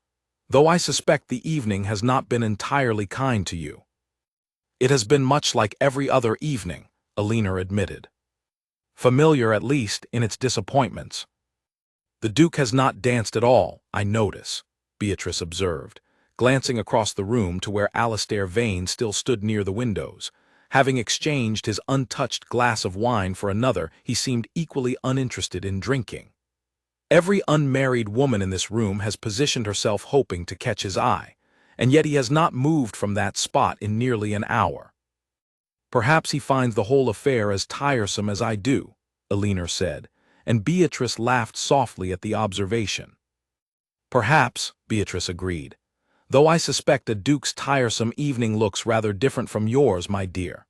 S1: "though I suspect the evening has not been entirely kind to you." "It has been much like every other evening," Alina admitted. "Familiar, at least, in its disappointments." "The Duke has not danced at all, I notice," Beatrice observed, glancing across the room to where Alistair Vane still stood near the windows. Having exchanged his untouched glass of wine for another, he seemed equally uninterested in drinking. Every unmarried woman in this room has positioned herself hoping to catch his eye, and yet he has not moved from that spot in nearly an hour. "Perhaps he finds the whole affair as tiresome as I do," Alina said, and Beatrice laughed softly at the observation. "Perhaps," Beatrice agreed, "though I suspect a duke's tiresome evening looks rather different from yours, my dear.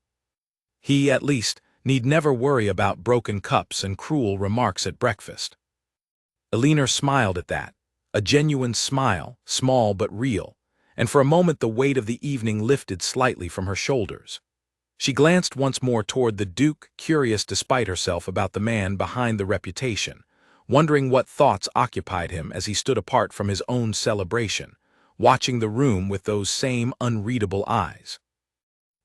S1: He, at least, need never worry about broken cups and cruel remarks at breakfast." Alina smiled at that, a genuine smile, small but real, and for a moment the weight of the evening lifted slightly from her shoulders. She glanced once more toward the Duke, curious despite herself about the man behind the reputation, wondering what thoughts occupied him as he stood apart from his own celebration, watching the room with those same unreadable eyes.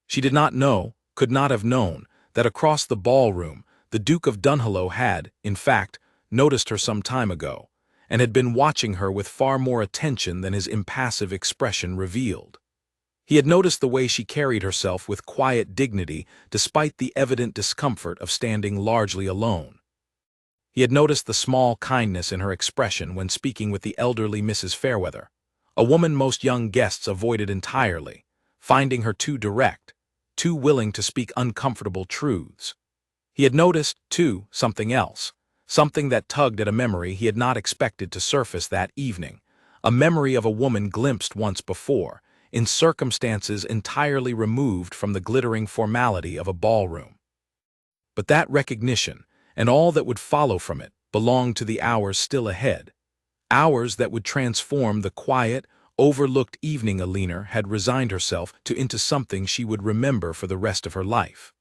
S1: She did not know, could not have known, that across the ballroom the Duke of Dunhollow had, in fact, noticed her some time ago, and had been watching her with far more attention than his impassive expression revealed. He had noticed the way she carried herself with quiet dignity despite the evident discomfort of standing largely alone. He had noticed the small kindness in her expression when speaking with the elderly Mrs. Fairweather, a woman most young guests avoided entirely, finding her too direct, too willing to speak uncomfortable truths. He had noticed, too, something else, something that tugged at a memory he had not expected to surface that evening, a memory of a woman glimpsed once before, in circumstances entirely removed from the glittering formality of a ballroom. But that recognition, and all that would follow from it, belonged to the hours still ahead, hours that would transform the quiet, overlooked evening Alina had resigned herself to into something she would remember for the rest of her life.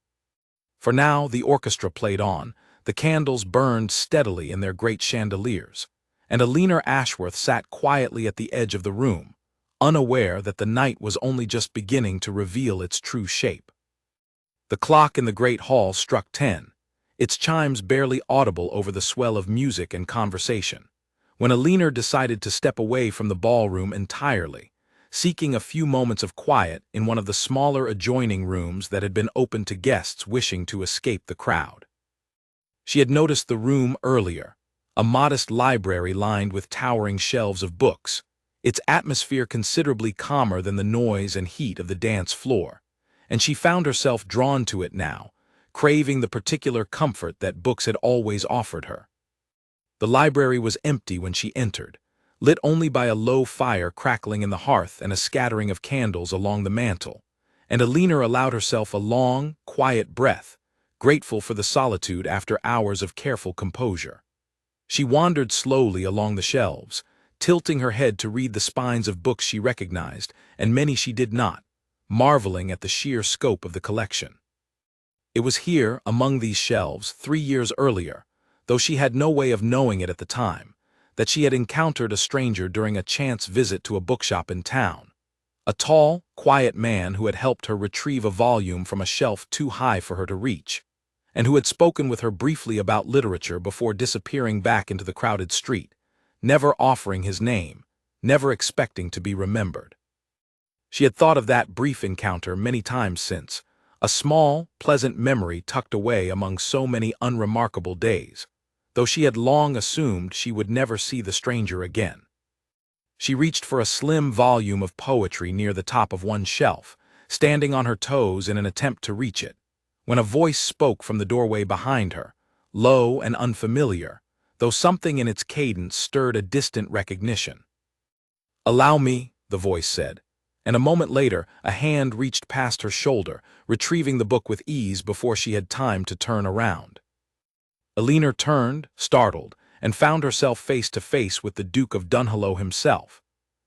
S1: For now the orchestra played on, the candles burned steadily in their great chandeliers, and Alina Ashworth sat quietly at the edge of the room, unaware that the night was only just beginning to reveal its true shape. The clock in the great hall struck 10. its chimes barely audible over the swell of music and conversation. When Alina decided to step away from the ballroom entirely, seeking a few moments of quiet in one of the smaller adjoining rooms that had been open to guests wishing to escape the crowd. She had noticed the room earlier, a modest library lined with towering shelves of books, its atmosphere considerably calmer than the noise and heat of the dance floor, and she found herself drawn to it now, craving the particular comfort that books had always offered her. The library was empty when she entered, lit only by a low fire crackling in the hearth and a scattering of candles along the mantel, and Alina allowed herself a long, quiet breath, grateful for the solitude after hours of careful composure. She wandered slowly along the shelves, tilting her head to read the spines of books she recognized and many she did not, marveling at the sheer scope of the collection. It was here, among these shelves, 3 years earlier, though she had no way of knowing it at the time, that she had encountered a stranger during a chance visit to a bookshop in town. A tall, quiet man who had helped her retrieve a volume from a shelf too high for her to reach, and who had spoken with her briefly about literature before disappearing back into the crowded street, never offering his name, never expecting to be remembered. She had thought of that brief encounter many times since, a small, pleasant memory tucked away among so many unremarkable days, though she had long assumed she would never see the stranger again. She reached for a slim volume of poetry near the top of one shelf, standing on her toes in an attempt to reach it, when a voice spoke from the doorway behind her, low and unfamiliar, though something in its cadence stirred a distant recognition. "Allow me," the voice said, and a moment later a hand reached past her shoulder, retrieving the book with ease before she had time to turn around. Alina turned, startled, and found herself face to face with the Duke of Dunhollow himself,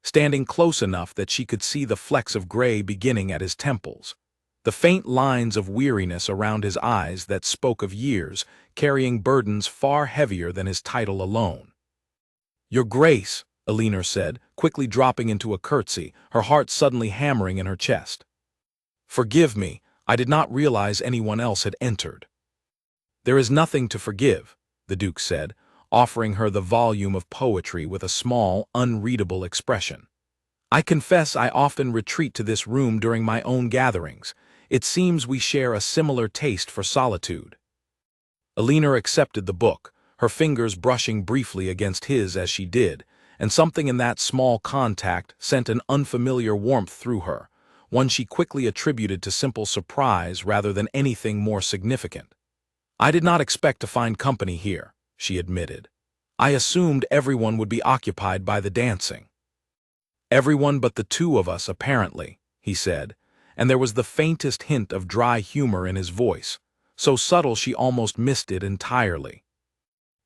S1: standing close enough that she could see the flecks of gray beginning at his temples, the faint lines of weariness around his eyes that spoke of years carrying burdens far heavier than his title alone. "Your Grace," Alina said, quickly dropping into a curtsy, her heart suddenly hammering in her chest. "Forgive me, I did not realize anyone else had entered." "There is nothing to forgive," the Duke said, offering her the volume of poetry with a small, unreadable expression. "I confess I often retreat to this room during my own gatherings. It seems we share a similar taste for solitude." Alina accepted the book, her fingers brushing briefly against his as she did, and something in that small contact sent an unfamiliar warmth through her, one she quickly attributed to simple surprise rather than anything more significant. "I did not expect to find company here," she admitted. "I assumed everyone would be occupied by the dancing." "Everyone but the two of us, apparently," he said, and there was the faintest hint of dry humor in his voice, so subtle she almost missed it entirely.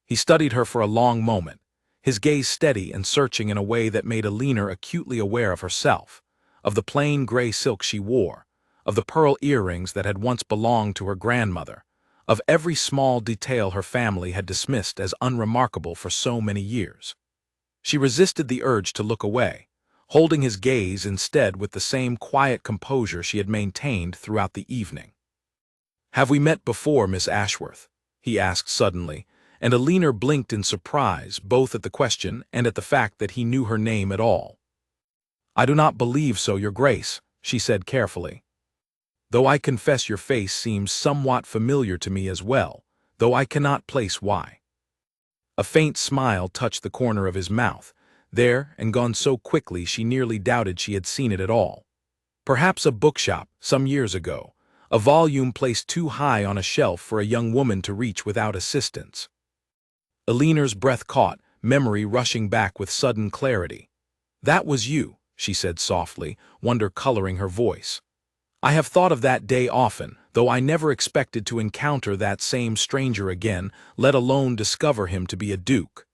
S1: He studied her for a long moment, his gaze steady and searching in a way that made Alina acutely aware of herself, of the plain gray silk she wore, of the pearl earrings that had once belonged to her grandmother, of every small detail her family had dismissed as unremarkable for so many years. She resisted the urge to look away, holding his gaze instead with the same quiet composure she had maintained throughout the evening. "Have we met before, Miss Ashworth?" he asked suddenly, and Alina blinked in surprise both at the question and at the fact that he knew her name at all. "I do not believe so, Your Grace," she said carefully. "Though I confess your face seems somewhat familiar to me as well, though I cannot place why." A faint smile touched the corner of his mouth, there and gone so quickly she nearly doubted she had seen it at all. Perhaps a bookshop, some years ago, a volume placed too high on a shelf for a young woman to reach without assistance. Alina's breath caught, memory rushing back with sudden clarity. "That was you," she said softly, wonder coloring her voice. "I have thought of that day often, though I never expected to encounter that same stranger again, let alone discover him to be a duke."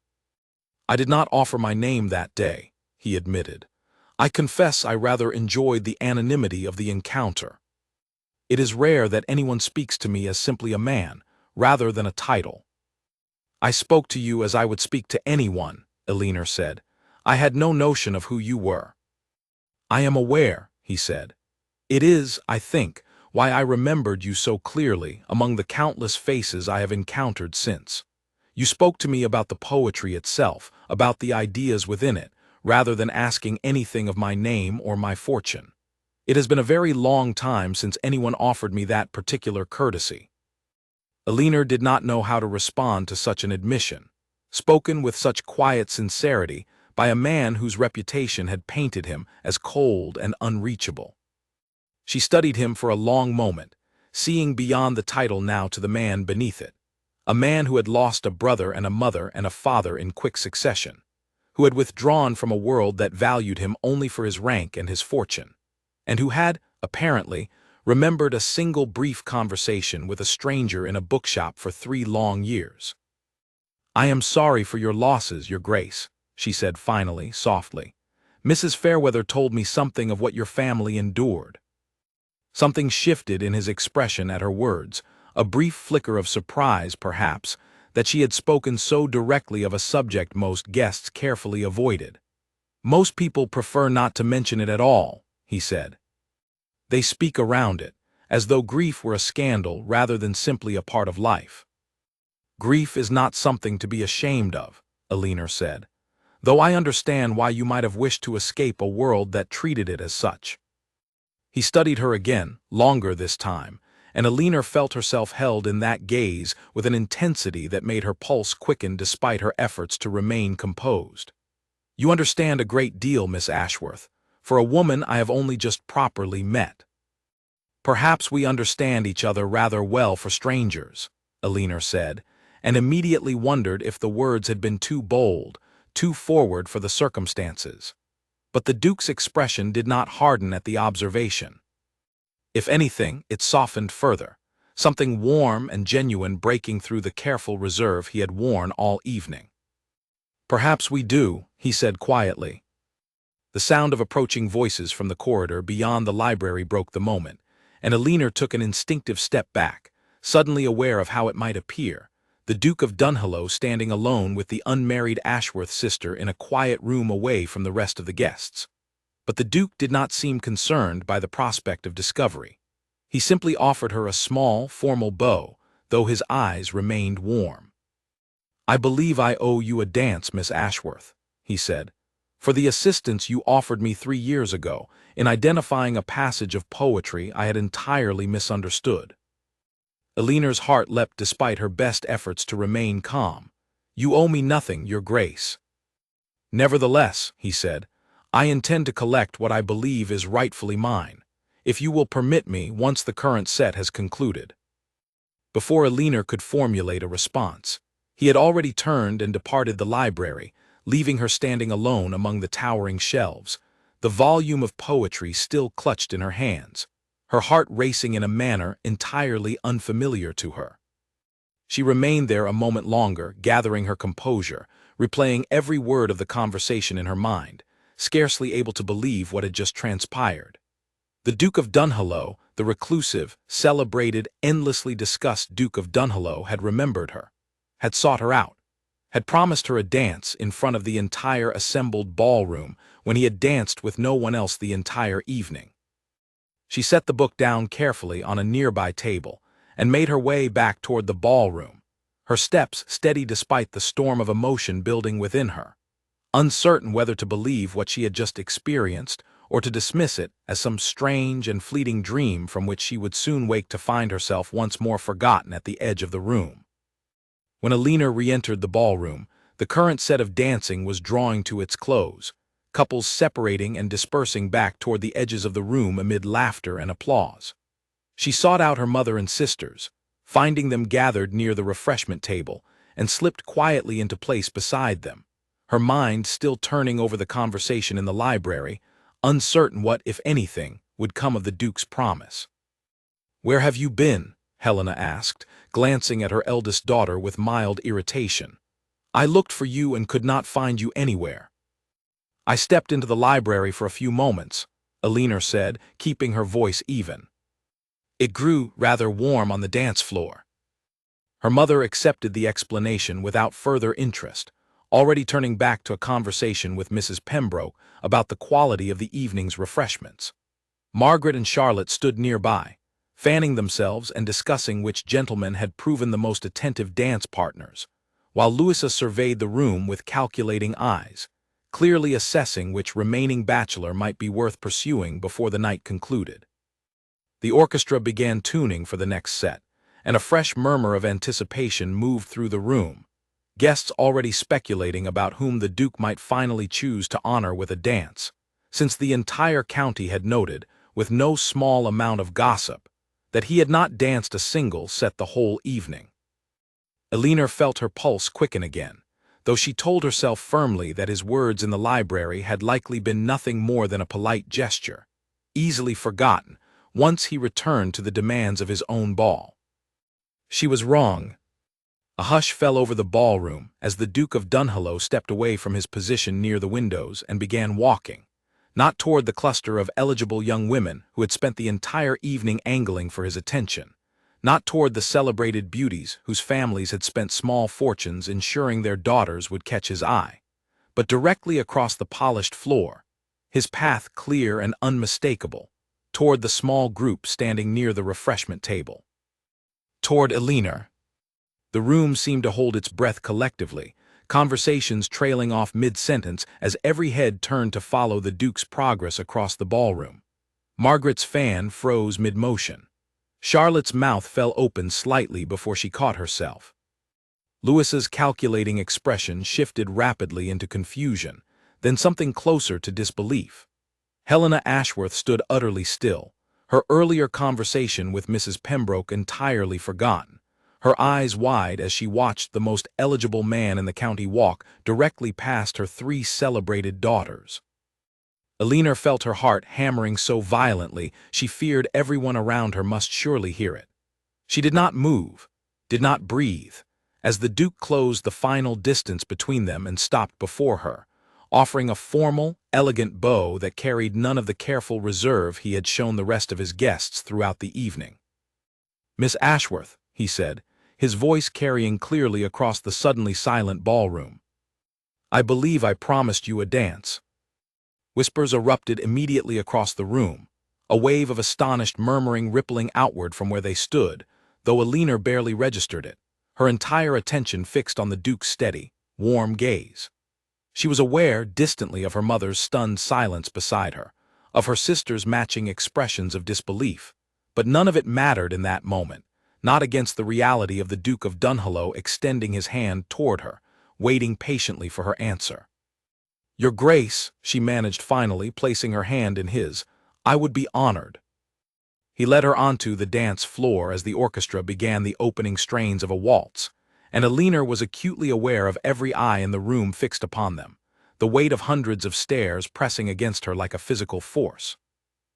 S1: "I did not offer my name that day," he admitted. "I confess I rather enjoyed the anonymity of the encounter. It is rare that anyone speaks to me as simply a man, rather than a title." "I spoke to you as I would speak to anyone," Alina said. "I had no notion of who you were." "I am aware," he said. "It is, I think, why I remembered you so clearly among the countless faces I have encountered since. You spoke to me about the poetry itself, about the ideas within it, rather than asking anything of my name or my fortune. It has been a very long time since anyone offered me that particular courtesy. Alina did not know how to respond to such an admission, spoken with such quiet sincerity by a man whose reputation had painted him as cold and unreachable. She studied him for a long moment, seeing beyond the title now to the man beneath it, a man who had lost a brother and a mother and a father in quick succession, who had withdrawn from a world that valued him only for his rank and his fortune, and who had, apparently, remembered a single brief conversation with a stranger in a bookshop for 3 long years. "I am sorry for your losses, Your Grace," she said finally, softly. "Mrs. Fairweather told me something of what your family endured." Something shifted in his expression at her words, a brief flicker of surprise, perhaps, that she had spoken so directly of a subject most guests carefully avoided. "Most people prefer not to mention it at all," he said. "They speak around it, as though grief were a scandal rather than simply a part of life." "Grief is not something to be ashamed of," Alina said, "though I understand why you might have wished to escape a world that treated it as such." He studied her again, longer this time, and Alina felt herself held in that gaze with an intensity that made her pulse quicken despite her efforts to remain composed. "You understand a great deal, Miss Ashworth, for a woman I have only just properly met." "Perhaps we understand each other rather well for strangers," Alina said, and immediately wondered if the words had been too bold, too forward for the circumstances. But the Duke's expression did not harden at the observation. If anything, it softened further, something warm and genuine breaking through the careful reserve he had worn all evening. "Perhaps we do," he said quietly. The sound of approaching voices from the corridor beyond the library broke the moment, and Alina took an instinctive step back, suddenly aware of how it might appear, the Duke of Dunhollow standing alone with the unmarried Ashworth sister in a quiet room away from the rest of the guests. But the Duke did not seem concerned by the prospect of discovery. He simply offered her a small, formal bow, though his eyes remained warm. "I believe I owe you a dance, Miss Ashworth," he said, "for the assistance you offered me 3 years ago in identifying a passage of poetry I had entirely misunderstood." Alina's heart leapt despite her best efforts to remain calm. "You owe me nothing, Your Grace." "Nevertheless," he said, "I intend to collect what I believe is rightfully mine, if you will permit me once the current set has concluded." Before Alina could formulate a response, he had already turned and departed the library, leaving her standing alone among the towering shelves, the volume of poetry still clutched in her hands, her heart racing in a manner entirely unfamiliar to her. She remained there a moment longer, gathering her composure, replaying every word of the conversation in her mind, scarcely able to believe what had just transpired. The Duke of Dunhollow, the reclusive, celebrated, endlessly discussed Duke of Dunhollow, had remembered her, had sought her out, had promised her a dance in front of the entire assembled ballroom when he had danced with no one else the entire evening. She set the book down carefully on a nearby table and made her way back toward the ballroom, her steps steady despite the storm of emotion building within her, uncertain whether to believe what she had just experienced or to dismiss it as some strange and fleeting dream from which she would soon wake to find herself once more forgotten at the edge of the room. When Alina re-entered the ballroom, the current set of dancing was drawing to its close, couples separating and dispersing back toward the edges of the room amid laughter and applause. She sought out her mother and sisters, finding them gathered near the refreshment table, and slipped quietly into place beside them, her mind still turning over the conversation in the library, uncertain what, if anything, would come of the Duke's promise. "Where have you been?" Helena asked, glancing at her eldest daughter with mild irritation. "I looked for you and could not find you anywhere." "I stepped into the library for a few moments," Alina said, keeping her voice even. "It grew rather warm on the dance floor." Her mother accepted the explanation without further interest, already turning back to a conversation with Mrs. Pembroke about the quality of the evening's refreshments. Margaret and Charlotte stood nearby, fanning themselves and discussing which gentlemen had proven the most attentive dance partners, while Louisa surveyed the room with calculating eyes, clearly assessing which remaining bachelor might be worth pursuing before the night concluded. The orchestra began tuning for the next set, and a fresh murmur of anticipation moved through the room, guests already speculating about whom the Duke might finally choose to honor with a dance, since the entire county had noted, with no small amount of gossip, that he had not danced a single set the whole evening. Elinor felt her pulse quicken again, though she told herself firmly that his words in the library had likely been nothing more than a polite gesture, easily forgotten once he returned to the demands of his own ball. She was wrong. A hush fell over the ballroom as the Duke of Dunhollow stepped away from his position near the windows and began walking, not toward the cluster of eligible young women who had spent the entire evening angling for his attention, not toward the celebrated beauties whose families had spent small fortunes ensuring their daughters would catch his eye, but directly across the polished floor, his path clear and unmistakable, toward the small group standing near the refreshment table. Toward Elinor. The room seemed to hold its breath collectively, conversations trailing off mid-sentence as every head turned to follow the Duke's progress across the ballroom. Margaret's fan froze mid-motion. Charlotte's mouth fell open slightly before she caught herself. Louisa's calculating expression shifted rapidly into confusion, then something closer to disbelief. Helena Ashworth stood utterly still, her earlier conversation with Mrs. Pembroke entirely forgotten, her eyes wide as she watched the most eligible man in the county walk directly past her three celebrated daughters. Elinor felt her heart hammering so violently she feared everyone around her must surely hear it. She did not move, did not breathe, as the Duke closed the final distance between them and stopped before her, offering a formal, elegant bow that carried none of the careful reserve he had shown the rest of his guests throughout the evening. "Miss Ashworth," he said, his voice carrying clearly across the suddenly silent ballroom. "I believe I promised you a dance." Whispers erupted immediately across the room, a wave of astonished murmuring rippling outward from where they stood, though Elinor barely registered it, her entire attention fixed on the Duke's steady, warm gaze. She was aware distantly of her mother's stunned silence beside her, of her sister's matching expressions of disbelief, but none of it mattered in that moment, not against the reality of the Duke of Dunhollow extending his hand toward her, waiting patiently for her answer. "Your Grace," she managed finally, placing her hand in his, "I would be honored." He led her onto the dance floor as the orchestra began the opening strains of a waltz, and Elinor was acutely aware of every eye in the room fixed upon them, the weight of hundreds of stares pressing against her like a physical force.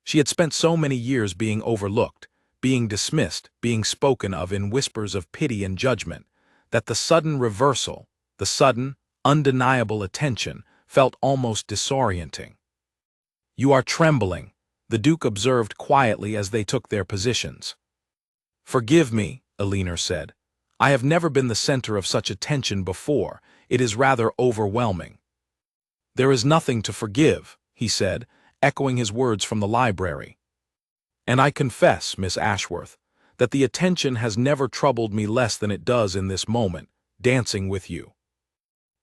S1: She had spent so many years being overlooked, being dismissed, being spoken of in whispers of pity and judgment, that the sudden reversal, the sudden, undeniable attention, felt almost disorienting. "You are trembling," the Duke observed quietly as they took their positions. "Forgive me," Elinor said. "I have never been the center of such attention before. It is rather overwhelming." "There is nothing to forgive," he said, echoing his words from the library. "And I confess, Miss Ashworth, that the attention has never troubled me less than it does in this moment, dancing with you."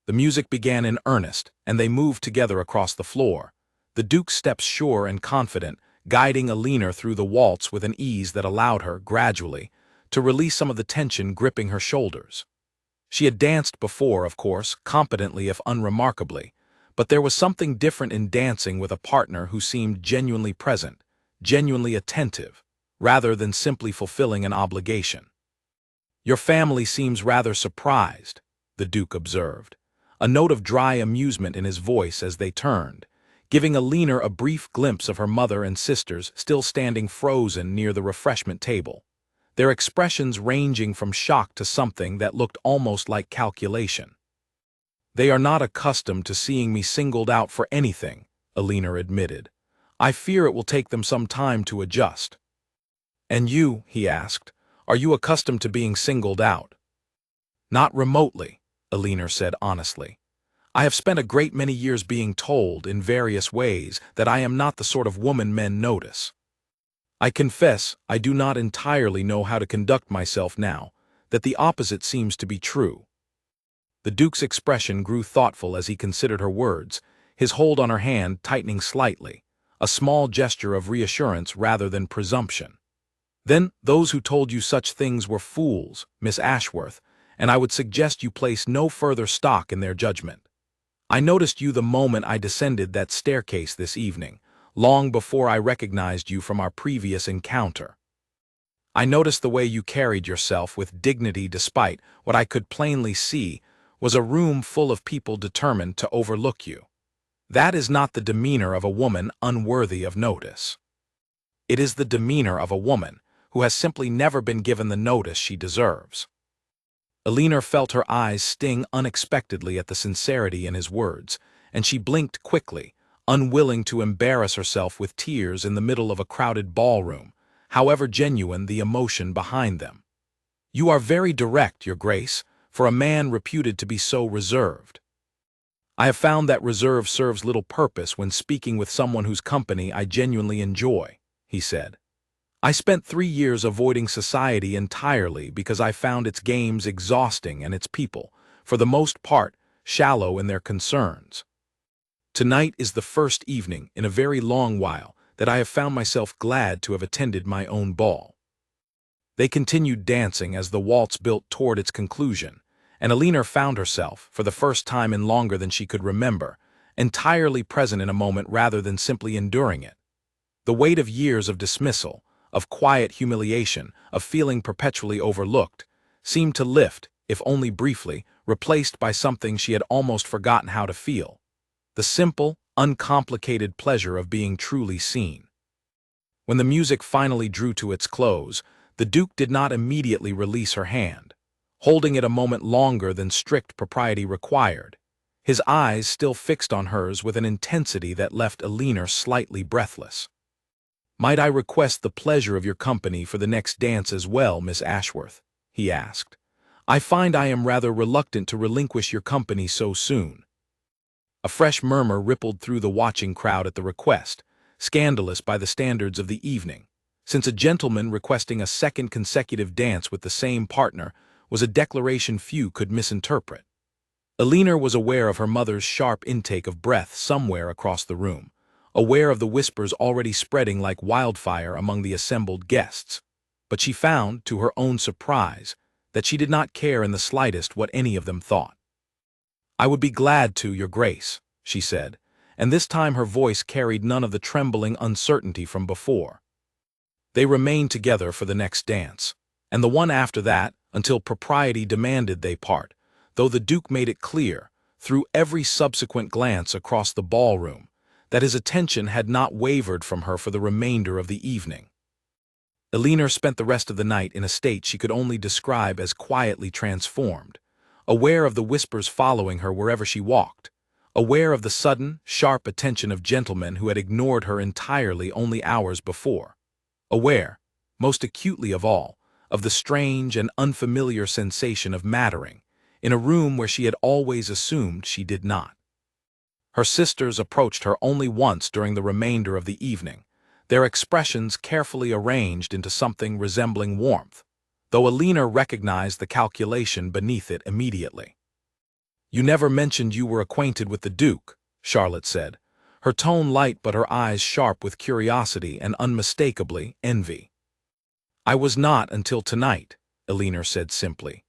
S1: The music began in earnest, and they moved together across the floor, the Duke's steps sure and confident, guiding Elinor through the waltz with an ease that allowed her, gradually, to release some of the tension gripping her shoulders. She had danced before, of course, competently if unremarkably, but there was something different in dancing with a partner who seemed genuinely present, genuinely attentive, rather than simply fulfilling an obligation. "Your family seems rather surprised," the Duke observed, a note of dry amusement in his voice as they turned, giving Elinor a brief glimpse of her mother and sisters still standing frozen near the refreshment table, their expressions ranging from shock to something that looked almost like calculation. "They are not accustomed to seeing me singled out for anything," Elinor admitted. "I fear it will take them some time to adjust." "And you," he asked, "are you accustomed to being singled out?" "Not remotely," Elinor said honestly. "I have spent a great many years being told, in various ways, that I am not the sort of woman men notice." I confess I do not entirely know how to conduct myself now, that the opposite seems to be true. The Duke's expression grew thoughtful as he considered her words, his hold on her hand tightening slightly, a small gesture of reassurance rather than presumption. Then, those who told you such things were fools, Miss Ashworth, and I would suggest you place no further stock in their judgment. I noticed you the moment I descended that staircase this evening, long before I recognized you from our previous encounter. I noticed the way you carried yourself with dignity despite what I could plainly see was a room full of people determined to overlook you. That is not the demeanor of a woman unworthy of notice. It is the demeanor of a woman who has simply never been given the notice she deserves. Elinor felt her eyes sting unexpectedly at the sincerity in his words, and she blinked quickly, unwilling to embarrass herself with tears in the middle of a crowded ballroom, however genuine the emotion behind them. You are very direct, Your Grace, for a man reputed to be so reserved. I have found that reserve serves little purpose when speaking with someone whose company I genuinely enjoy, he said. I spent 3 years avoiding society entirely because I found its games exhausting and its people, for the most part, shallow in their concerns. Tonight is the first evening in a very long while that I have found myself glad to have attended my own ball. They continued dancing as the waltz built toward its conclusion, and Elinor found herself, for the first time in longer than she could remember, entirely present in a moment rather than simply enduring it. The weight of years of dismissal, of quiet humiliation, of feeling perpetually overlooked, seemed to lift, if only briefly, replaced by something she had almost forgotten how to feel. The simple, uncomplicated pleasure of being truly seen. When the music finally drew to its close, the Duke did not immediately release her hand, holding it a moment longer than strict propriety required, his eyes still fixed on hers with an intensity that left Elinor slightly breathless. "Might I request the pleasure of your company for the next dance as well, Miss Ashworth?" he asked. "I find I am rather reluctant to relinquish your company so soon." A fresh murmur rippled through the watching crowd at the request, scandalous by the standards of the evening, since a gentleman requesting a second consecutive dance with the same partner was a declaration few could misinterpret. Elinor was aware of her mother's sharp intake of breath somewhere across the room, aware of the whispers already spreading like wildfire among the assembled guests, but she found, to her own surprise, that she did not care in the slightest what any of them thought. "I would be glad to, Your Grace," she said, and this time her voice carried none of the trembling uncertainty from before. They remained together for the next dance, and the one after that, until propriety demanded they part, though the Duke made it clear, through every subsequent glance across the ballroom, that his attention had not wavered from her for the remainder of the evening. Elinor spent the rest of the night in a state she could only describe as quietly transformed, aware of the whispers following her wherever she walked, aware of the sudden, sharp attention of gentlemen who had ignored her entirely only hours before, aware, most acutely of all, of the strange and unfamiliar sensation of mattering, in a room where she had always assumed she did not. Her sisters approached her only once during the remainder of the evening, their expressions carefully arranged into something resembling warmth, though Elinor recognized the calculation beneath it immediately. "You never mentioned you were acquainted with the Duke," Charlotte said, her tone light but her eyes sharp with curiosity and unmistakably envy. "I was not until tonight," Elinor said simply.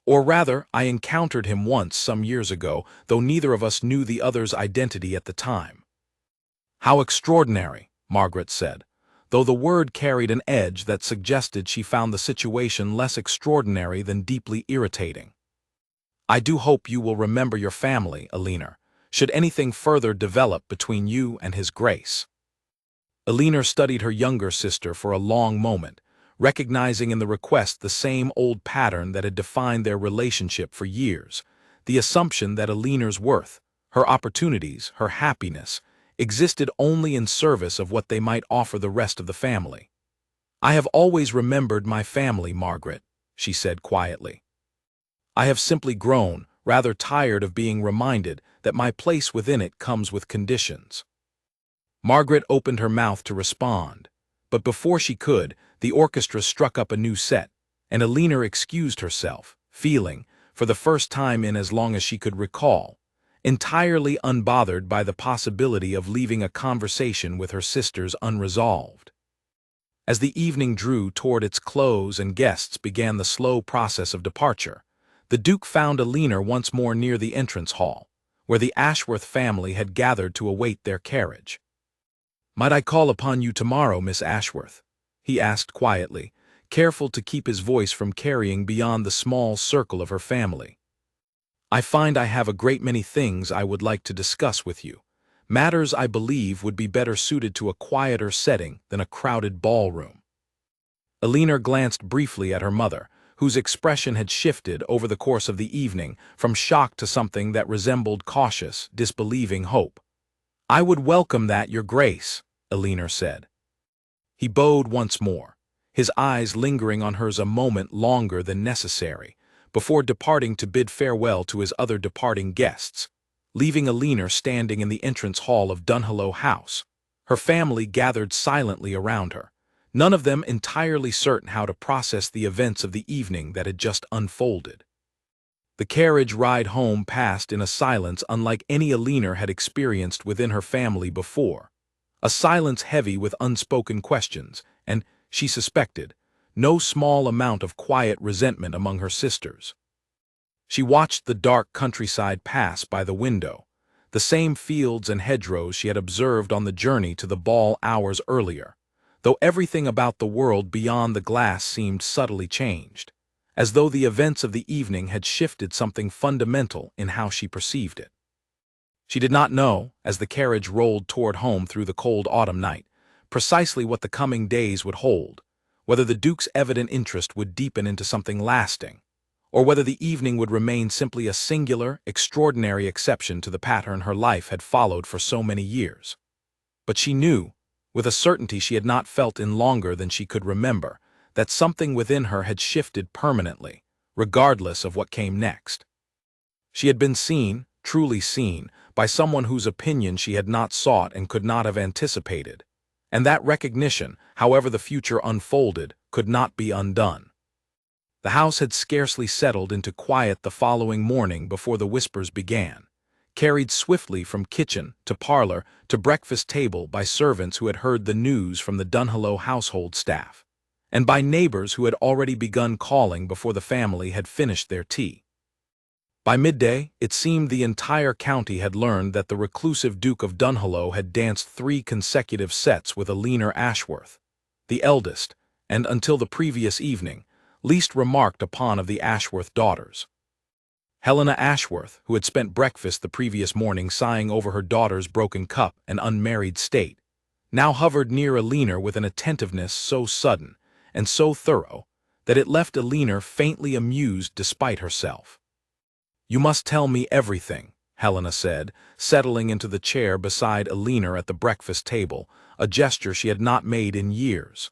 S1: "Or rather, I encountered him once some years ago, though neither of us knew the other's identity at the time." "How extraordinary," Margaret said, though the word carried an edge that suggested she found the situation less extraordinary than deeply irritating. "I do hope you will remember your family, Elinor, should anything further develop between you and His Grace." Elinor studied her younger sister for a long moment, recognizing in the request the same old pattern that had defined their relationship for years, the assumption that Elinor's worth, her opportunities, her happiness, existed only in service of what they might offer the rest of the family. "I have always remembered my family, Margaret," she said quietly. "I have simply grown rather tired of being reminded that my place within it comes with conditions." Margaret opened her mouth to respond, But before she could, the orchestra struck up a new set, and Alina excused herself, feeling, for the first time in as long as she could recall, entirely unbothered by the possibility of leaving a conversation with her sisters unresolved. As the evening drew toward its close and guests began the slow process of departure, the Duke found Alina once more near the entrance hall, where the Ashworth family had gathered to await their carriage. "Might I call upon you tomorrow, Miss Ashworth?" he asked quietly, careful to keep his voice from carrying beyond the small circle of her family. "I find I have a great many things I would like to discuss with you, matters I believe would be better suited to a quieter setting than a crowded ballroom." Alina glanced briefly at her mother, whose expression had shifted over the course of the evening from shock to something that resembled cautious, disbelieving hope. "I would welcome that, Your Grace," Alina said. He bowed once more, his eyes lingering on hers a moment longer than necessary, before departing to bid farewell to his other departing guests, leaving Alina standing in the entrance hall of Dunhollow House. Her family gathered silently around her, none of them entirely certain how to process the events of the evening that had just unfolded. The carriage ride home passed in a silence unlike any Alina had experienced within her family before, a silence heavy with unspoken questions, and, she suspected, no small amount of quiet resentment among her sisters. She watched the dark countryside pass by the window, the same fields and hedgerows she had observed on the journey to the ball hours earlier, though everything about the world beyond the glass seemed subtly changed, as though the events of the evening had shifted something fundamental in how she perceived it. She did not know, as the carriage rolled toward home through the cold autumn night, precisely what the coming days would hold, whether the Duke's evident interest would deepen into something lasting, or whether the evening would remain simply a singular, extraordinary exception to the pattern her life had followed for so many years. But she knew, with a certainty she had not felt in longer than she could remember, that something within her had shifted permanently, regardless of what came next. She had been seen, truly seen, by someone whose opinion she had not sought and could not have anticipated, and that recognition, however the future unfolded, could not be undone. The house had scarcely settled into quiet the following morning before the whispers began, carried swiftly from kitchen to parlor to breakfast table by servants who had heard the news from the Dunhollow household staff, and by neighbors who had already begun calling before the family had finished their tea. By midday, it seemed the entire county had learned that the reclusive Duke of Dunhollow had danced 3 consecutive sets with Alina Ashworth, the eldest, and until the previous evening, least remarked upon of the Ashworth daughters. Helena Ashworth, who had spent breakfast the previous morning sighing over her daughter's broken cup and unmarried state, now hovered near Alina with an attentiveness so sudden and so thorough that it left Alina faintly amused despite herself. "You must tell me everything," Helena said, settling into the chair beside Alina at the breakfast table, a gesture she had not made in years.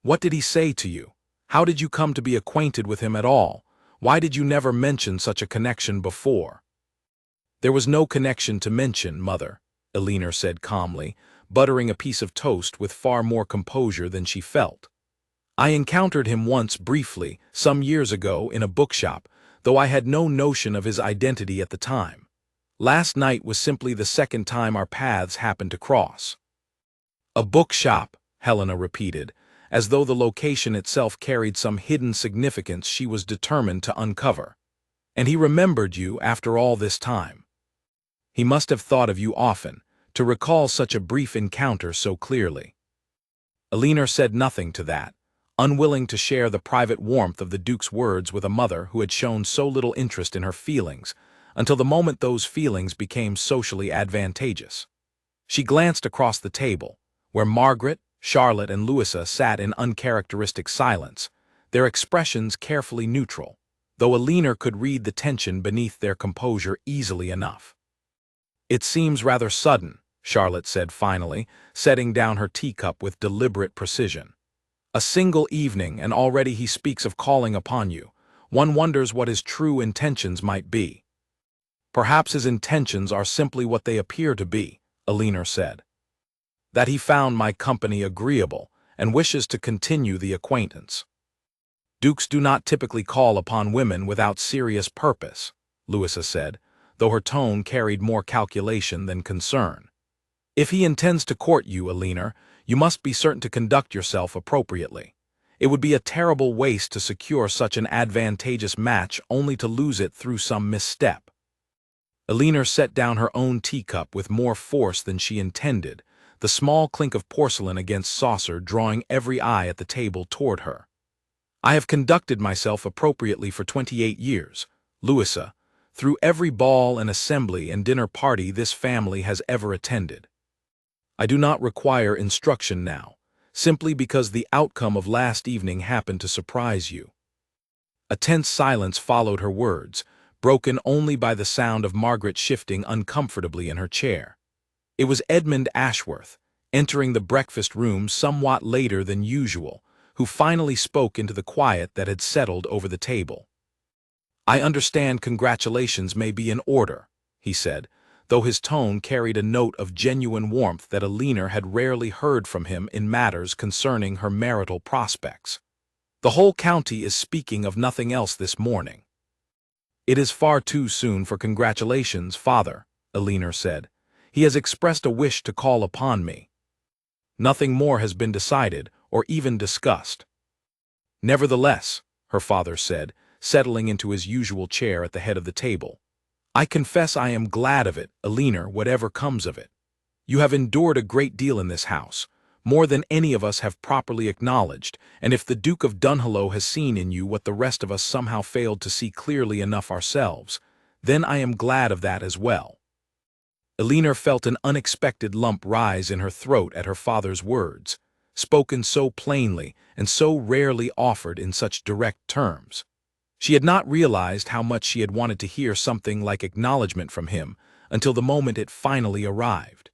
S1: "What did he say to you? How did you come to be acquainted with him at all? Why did you never mention such a connection before?" "There was no connection to mention, Mother," Alina said calmly, buttering a piece of toast with far more composure than she felt. "I encountered him once briefly, some years ago, in a bookshop, though I had no notion of his identity at the time. Last night was simply the second time our paths happened to cross." "A bookshop," Helena repeated, as though the location itself carried some hidden significance she was determined to uncover. "And he remembered you after all this time. He must have thought of you often, to recall such a brief encounter so clearly." Alina said nothing to that, unwilling to share the private warmth of the Duke's words with a mother who had shown so little interest in her feelings, until the moment those feelings became socially advantageous. She glanced across the table, where Margaret, Charlotte, and Louisa sat in uncharacteristic silence, their expressions carefully neutral, though Alina could read the tension beneath their composure easily enough. "It seems rather sudden," Charlotte said finally, setting down her teacup with deliberate precision. "A single evening, and already he speaks of calling upon you. One wonders what his true intentions might be." "Perhaps his intentions are simply what they appear to be," Alina said. "That he found my company agreeable, and wishes to continue the acquaintance. Dukes do not typically call upon women without serious purpose, Louisa said, though her tone carried more calculation than concern. If he intends to court you, Alina, you must be certain to conduct yourself appropriately. It would be a terrible waste to secure such an advantageous match only to lose it through some misstep. Alina set down her own teacup with more force than she intended, the small clink of porcelain against saucer drawing every eye at the table toward her. I have conducted myself appropriately for 28 years, Louisa, through every ball and assembly and dinner party this family has ever attended. I do not require instruction now, simply because the outcome of last evening happened to surprise you. A tense silence followed her words, broken only by the sound of Margaret shifting uncomfortably in her chair. It was Edmund Ashworth, entering the breakfast room somewhat later than usual, who finally spoke into the quiet that had settled over the table. "I understand congratulations may be in order," he said, though his tone carried a note of genuine warmth that Alina had rarely heard from him in matters concerning her marital prospects. "The whole county is speaking of nothing else this morning." "It is far too soon for congratulations, father," Alina said. "He has expressed a wish to call upon me. Nothing more has been decided or even discussed." "Nevertheless," her father said, settling into his usual chair at the head of the table, "I confess I am glad of it, Alina, whatever comes of it. You have endured a great deal in this house, more than any of us have properly acknowledged, and if the Duke of Dunhollow has seen in you what the rest of us somehow failed to see clearly enough ourselves, then I am glad of that as well." Alina felt an unexpected lump rise in her throat at her father's words, spoken so plainly and so rarely offered in such direct terms. She had not realized how much she had wanted to hear something like acknowledgment from him until the moment it finally arrived.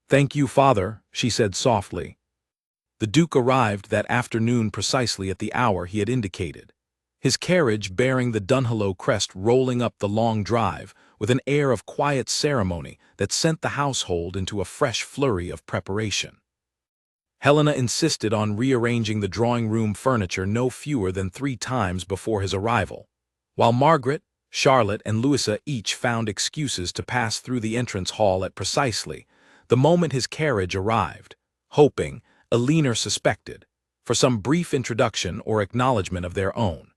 S1: "Thank you, father," she said softly. The Duke arrived that afternoon precisely at the hour he had indicated, his carriage bearing the Dunhollow crest rolling up the long drive with an air of quiet ceremony that sent the household into a fresh flurry of preparation. Helena insisted on rearranging the drawing-room furniture no fewer than 3 times before his arrival, while Margaret, Charlotte, and Louisa each found excuses to pass through the entrance hall at precisely the moment his carriage arrived, hoping, Alina suspected, for some brief introduction or acknowledgment of their own.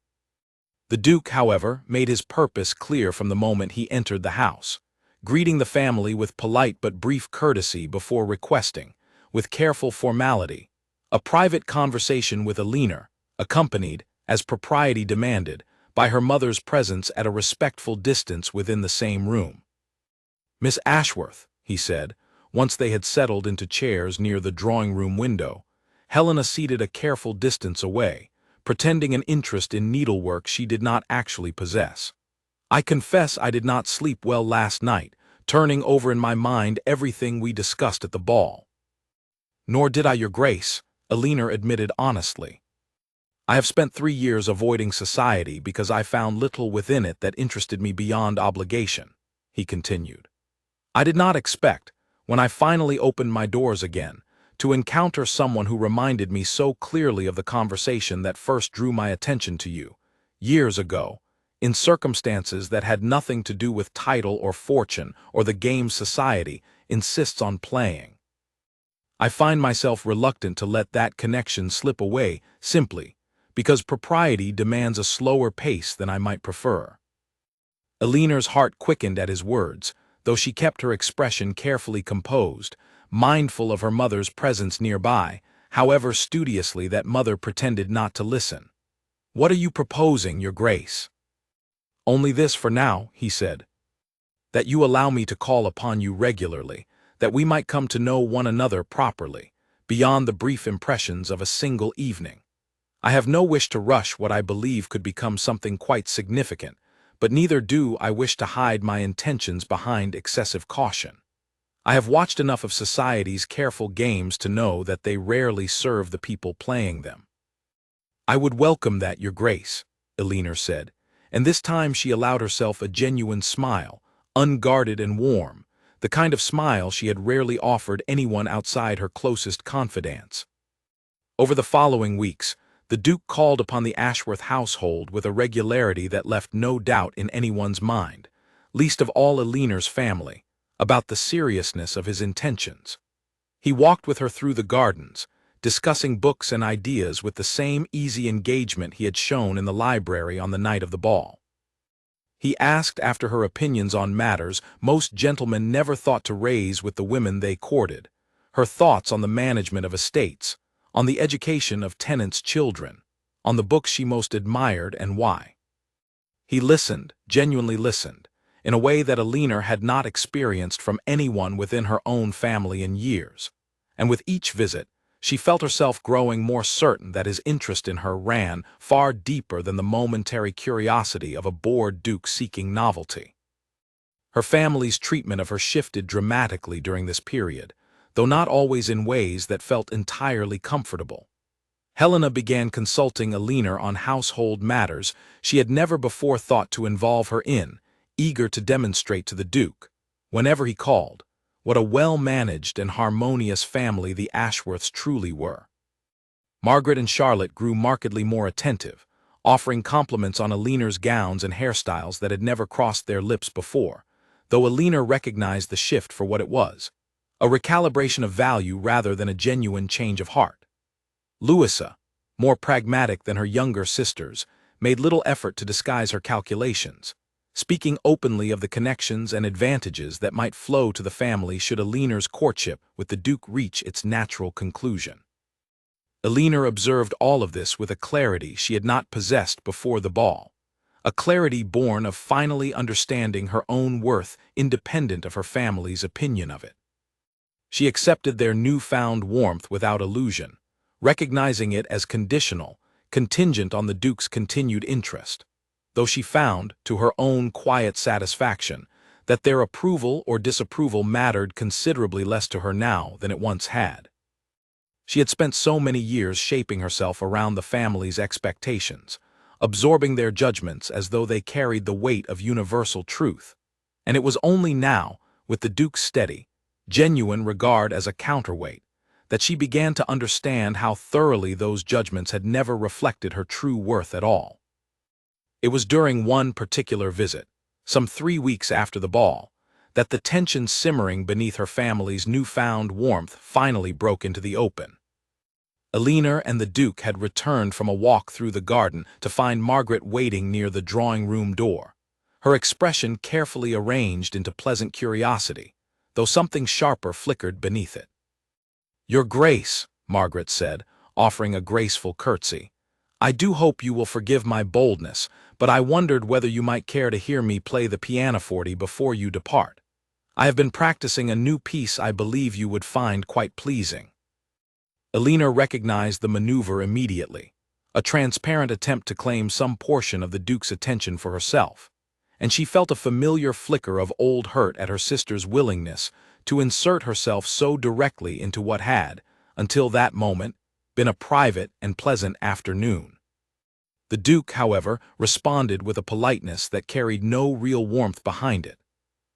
S1: The Duke, however, made his purpose clear from the moment he entered the house, greeting the family with polite but brief courtesy before requesting, with careful formality, a private conversation with Alina, accompanied, as propriety demanded, by her mother's presence at a respectful distance within the same room. "Miss Ashworth," he said, once they had settled into chairs near the drawing-room window, Helena seated a careful distance away, pretending an interest in needlework she did not actually possess. "I confess I did not sleep well last night, turning over in my mind everything we discussed at the ball." "Nor did I, your grace," Alina admitted honestly. "I have spent 3 years avoiding society because I found little within it that interested me beyond obligation," he continued. "I did not expect, when I finally opened my doors again, to encounter someone who reminded me so clearly of the conversation that first drew my attention to you, years ago, in circumstances that had nothing to do with title or fortune or the game society insists on playing. I find myself reluctant to let that connection slip away simply because propriety demands a slower pace than I might prefer." Alina's heart quickened at his words, though she kept her expression carefully composed, mindful of her mother's presence nearby, however studiously that mother pretended not to listen. "What are you proposing, your grace?" "Only this for now," he said. "That you allow me to call upon you regularly, that we might come to know one another properly, beyond the brief impressions of a single evening. I have no wish to rush what I believe could become something quite significant, but neither do I wish to hide my intentions behind excessive caution. I have watched enough of society's careful games to know that they rarely serve the people playing them." "I would welcome that, your grace," Alina said, and this time she allowed herself a genuine smile, unguarded and warm, the kind of smile she had rarely offered anyone outside her closest confidants. Over the following weeks, the Duke called upon the Ashworth household with a regularity that left no doubt in anyone's mind, least of all Eleanor's family, about the seriousness of his intentions. He walked with her through the gardens, discussing books and ideas with the same easy engagement he had shown in the library on the night of the ball. He asked after her opinions on matters most gentlemen never thought to raise with the women they courted, her thoughts on the management of estates, on the education of tenants' children, on the books she most admired and why. He listened, genuinely listened, in a way that Eleanor had not experienced from anyone within her own family in years, and with each visit, she felt herself growing more certain that his interest in her ran far deeper than the momentary curiosity of a bored duke seeking novelty. Her family's treatment of her shifted dramatically during this period, though not always in ways that felt entirely comfortable. Helena began consulting Eleanor on household matters she had never before thought to involve her in, eager to demonstrate to the Duke, whenever he called, what a well-managed and harmonious family the Ashworths truly were. Margaret and Charlotte grew markedly more attentive, offering compliments on Eleanor's gowns and hairstyles that had never crossed their lips before, though Eleanor recognized the shift for what it was, a recalibration of value rather than a genuine change of heart. Louisa, more pragmatic than her younger sisters, made little effort to disguise her calculations, speaking openly of the connections and advantages that might flow to the family should Eleanor's courtship with the Duke reach its natural conclusion. Eleanor observed all of this with a clarity she had not possessed before the ball, a clarity born of finally understanding her own worth independent of her family's opinion of it. She accepted their newfound warmth without illusion, recognizing it as conditional, contingent on the Duke's continued interest, though she found, to her own quiet satisfaction, that their approval or disapproval mattered considerably less to her now than it once had. She had spent so many years shaping herself around the family's expectations, absorbing their judgments as though they carried the weight of universal truth, and it was only now, with the Duke's steady, genuine regard as a counterweight, that she began to understand how thoroughly those judgments had never reflected her true worth at all. It was during one particular visit, some 3 weeks after the ball, that the tension simmering beneath her family's newfound warmth finally broke into the open. Eleanor and the Duke had returned from a walk through the garden to find Margaret waiting near the drawing-room door, her expression carefully arranged into pleasant curiosity, though something sharper flickered beneath it. "Your Grace," Margaret said, offering a graceful curtsy, "I do hope you will forgive my boldness, but I wondered whether you might care to hear me play the pianoforte before you depart. I have been practicing a new piece I believe you would find quite pleasing." Eleanor recognized the maneuver immediately, a transparent attempt to claim some portion of the Duke's attention for herself, and she felt a familiar flicker of old hurt at her sister's willingness to insert herself so directly into what had, until that moment, been a private and pleasant afternoon. The Duke, however, responded with a politeness that carried no real warmth behind it.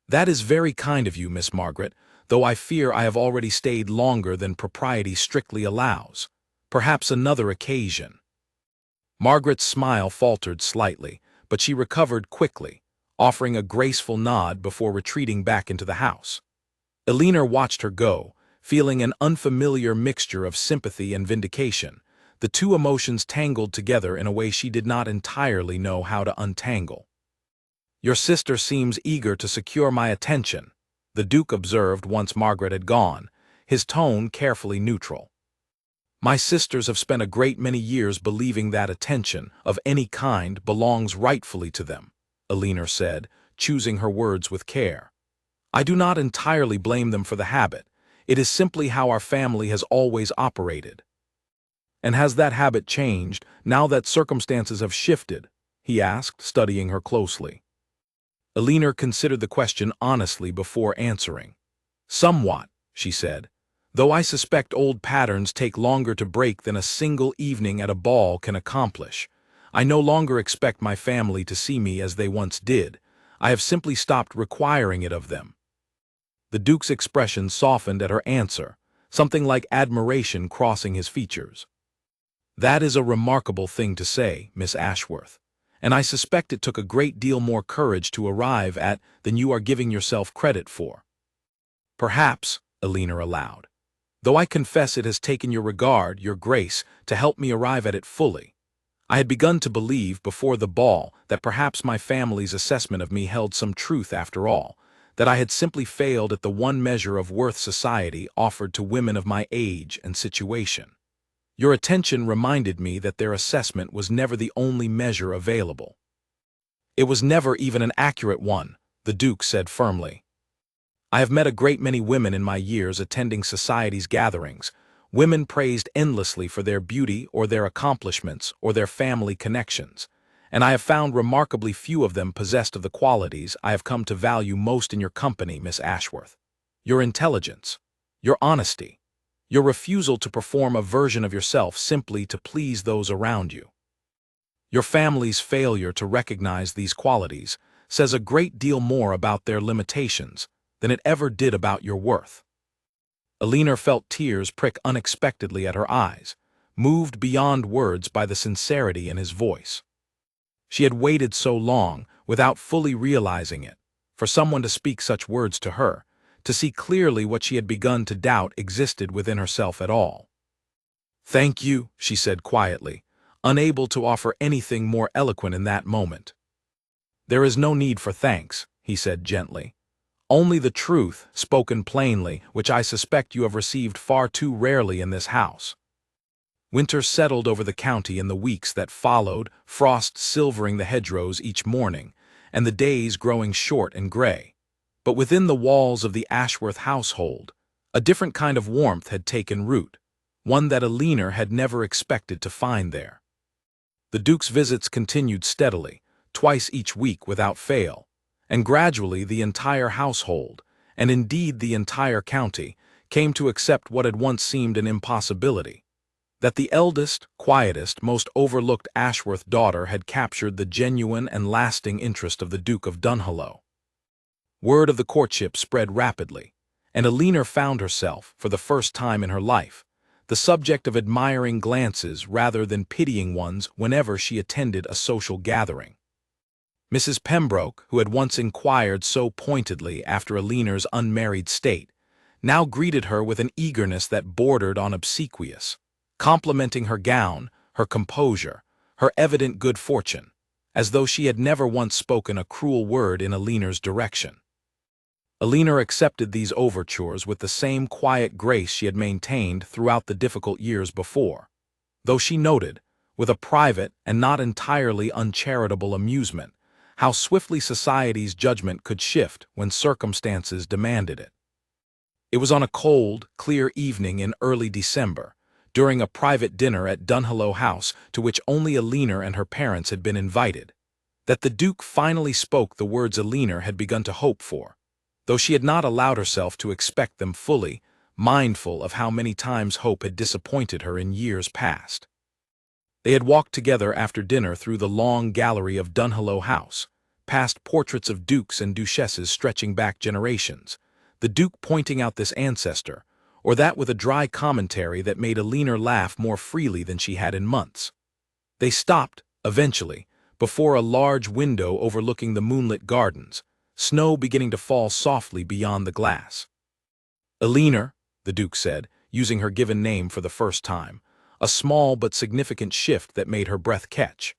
S1: "That is very kind of you, Miss Margaret, though I fear I have already stayed longer than propriety strictly allows. Perhaps another occasion." Margaret's smile faltered slightly, but she recovered quickly, offering a graceful nod before retreating back into the house. Eleanor watched her go, feeling an unfamiliar mixture of sympathy and vindication, the two emotions tangled together in a way she did not entirely know how to untangle. "Your sister seems eager to secure my attention," the Duke observed once Margaret had gone, his tone carefully neutral. "My sisters have spent a great many years believing that attention, of any kind, belongs rightfully to them," Eleanor said, choosing her words with care. "I do not entirely blame them for the habit. It is simply how our family has always operated." "And has that habit changed, now that circumstances have shifted?" he asked, studying her closely. Eleanor considered the question honestly before answering. "Somewhat," she said, "though I suspect old patterns take longer to break than a single evening at a ball can accomplish. I no longer expect my family to see me as they once did. I have simply stopped requiring it of them." The Duke's expression softened at her answer, something like admiration crossing his features. That is a remarkable thing to say, Miss Ashworth, and I suspect it took a great deal more courage to arrive at than you are giving yourself credit for. Perhaps, Alina allowed, though I confess it has taken your regard, your grace, to help me arrive at it fully. I had begun to believe before the ball that perhaps my family's assessment of me held some truth after all, that I had simply failed at the one measure of worth society offered to women of my age and situation. Your attention reminded me that their assessment was never the only measure available. It was never even an accurate one, the Duke said firmly. I have met a great many women in my years attending society's gatherings, women praised endlessly for their beauty or their accomplishments or their family connections, and I have found remarkably few of them possessed of the qualities I have come to value most in your company, Miss Ashworth. Your intelligence, your honesty, your refusal to perform a version of yourself simply to please those around you. Your family's failure to recognize these qualities says a great deal more about their limitations than it ever did about your worth. Alina felt tears prick unexpectedly at her eyes, moved beyond words by the sincerity in his voice. She had waited so long, without fully realizing it, for someone to speak such words to her, to see clearly what she had begun to doubt existed within herself at all. "Thank you," she said quietly, unable to offer anything more eloquent in that moment. "There is no need for thanks," he said gently. "Only the truth, spoken plainly, which I suspect you have received far too rarely in this house." Winter settled over the county in the weeks that followed, frost silvering the hedgerows each morning, and the days growing short and gray. But within the walls of the Ashworth household, a different kind of warmth had taken root, one that Alina had never expected to find there. The Duke's visits continued steadily, twice each week without fail, and gradually the entire household, and indeed the entire county, came to accept what had once seemed an impossibility: that the eldest, quietest, most overlooked Ashworth daughter had captured the genuine and lasting interest of the Duke of Dunhollow. Word of the courtship spread rapidly, and Alina found herself, for the first time in her life, the subject of admiring glances rather than pitying ones whenever she attended a social gathering. Mrs. Pembroke, who had once inquired so pointedly after Alina's unmarried state, now greeted her with an eagerness that bordered on obsequious, complimenting her gown, her composure, her evident good fortune, as though she had never once spoken a cruel word in Alina's direction. Alina accepted these overtures with the same quiet grace she had maintained throughout the difficult years before, though she noted, with a private and not entirely uncharitable amusement, how swiftly society's judgment could shift when circumstances demanded it. It was on a cold, clear evening in early December, during a private dinner at Dunhollow House to which only Alina and her parents had been invited, that the Duke finally spoke the words Alina had begun to hope for, though she had not allowed herself to expect them fully, mindful of how many times hope had disappointed her in years past. They had walked together after dinner through the long gallery of Dunhollow House, past portraits of dukes and duchesses stretching back generations, the Duke pointing out this ancestor, or that with a dry commentary that made Alina laugh more freely than she had in months. They stopped, eventually, before a large window overlooking the moonlit gardens, snow beginning to fall softly beyond the glass. "Alina," the Duke said, using her given name for the first time, a small but significant shift that made her breath catch.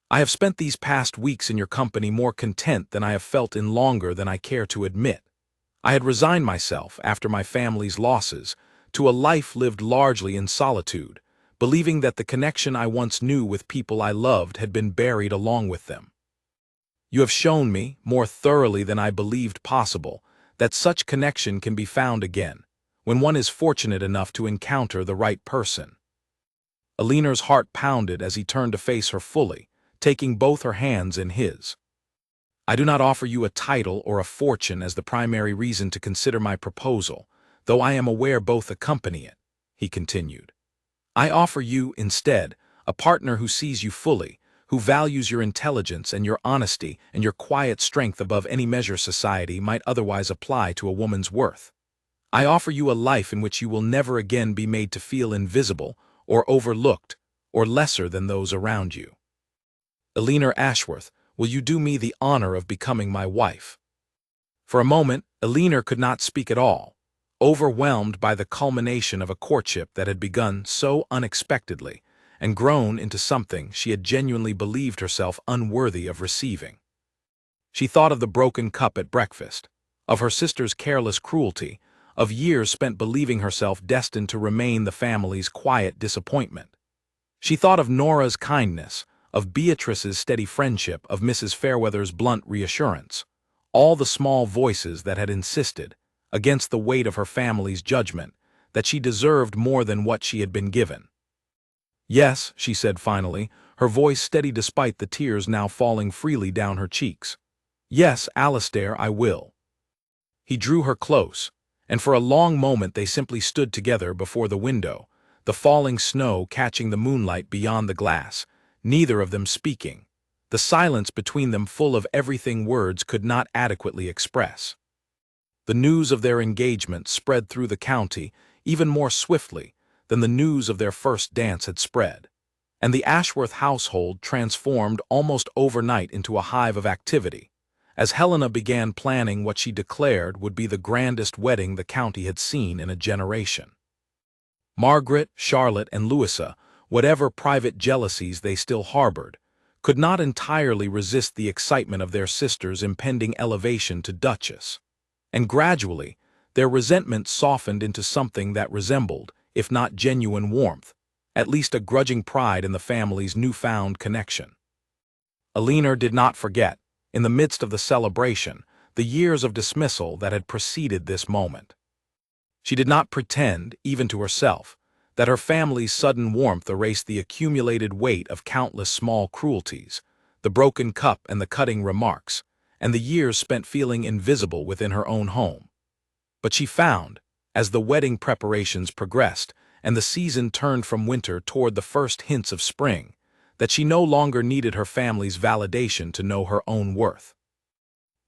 S1: "I have spent these past weeks in your company more content than I have felt in longer than I care to admit. I had resigned myself, after my family's losses, to a life lived largely in solitude, believing that the connection I once knew with people I loved had been buried along with them. You have shown me, more thoroughly than I believed possible, that such connection can be found again, when one is fortunate enough to encounter the right person." Alina's heart pounded as he turned to face her fully, taking both her hands in his. "I do not offer you a title or a fortune as the primary reason to consider my proposal, though I am aware both accompany it," he continued. "I offer you, instead, a partner who sees you fully, who values your intelligence and your honesty and your quiet strength above any measure society might otherwise apply to a woman's worth. I offer you a life in which you will never again be made to feel invisible or overlooked or lesser than those around you. Eleanor Ashworth, will you do me the honor of becoming my wife? For a moment, Eleanor could not speak at all, overwhelmed by the culmination of a courtship that had begun so unexpectedly and grown into something she had genuinely believed herself unworthy of receiving. She thought of the broken cup at breakfast, of her sister's careless cruelty, of years spent believing herself destined to remain the family's quiet disappointment. She thought of Nora's kindness, of Beatrice's steady friendship, of Mrs. Fairweather's blunt reassurance, all the small voices that had insisted, against the weight of her family's judgment, that she deserved more than what she had been given. Yes, she said finally, her voice steady despite the tears now falling freely down her cheeks. Yes, Alistair, I will. He drew her close, and for a long moment they simply stood together before the window, the falling snow catching the moonlight beyond the glass, neither of them speaking, the silence between them full of everything words could not adequately express. The news of their engagement spread through the county even more swiftly than the news of their first dance had spread, and the Ashworth household transformed almost overnight into a hive of activity, as Helena began planning what she declared would be the grandest wedding the county had seen in a generation. Margaret, Charlotte, and Louisa, whatever private jealousies they still harbored, could not entirely resist the excitement of their sister's impending elevation to Duchess, and gradually their resentment softened into something that resembled, if not genuine warmth, at least a grudging pride in the family's newfound connection. Eleanor did not forget, in the midst of the celebration, the years of dismissal that had preceded this moment. She did not pretend, even to herself, that her family's sudden warmth erased the accumulated weight of countless small cruelties, the broken cup and the cutting remarks, and the years spent feeling invisible within her own home. But she found, as the wedding preparations progressed and the season turned from winter toward the first hints of spring, that she no longer needed her family's validation to know her own worth.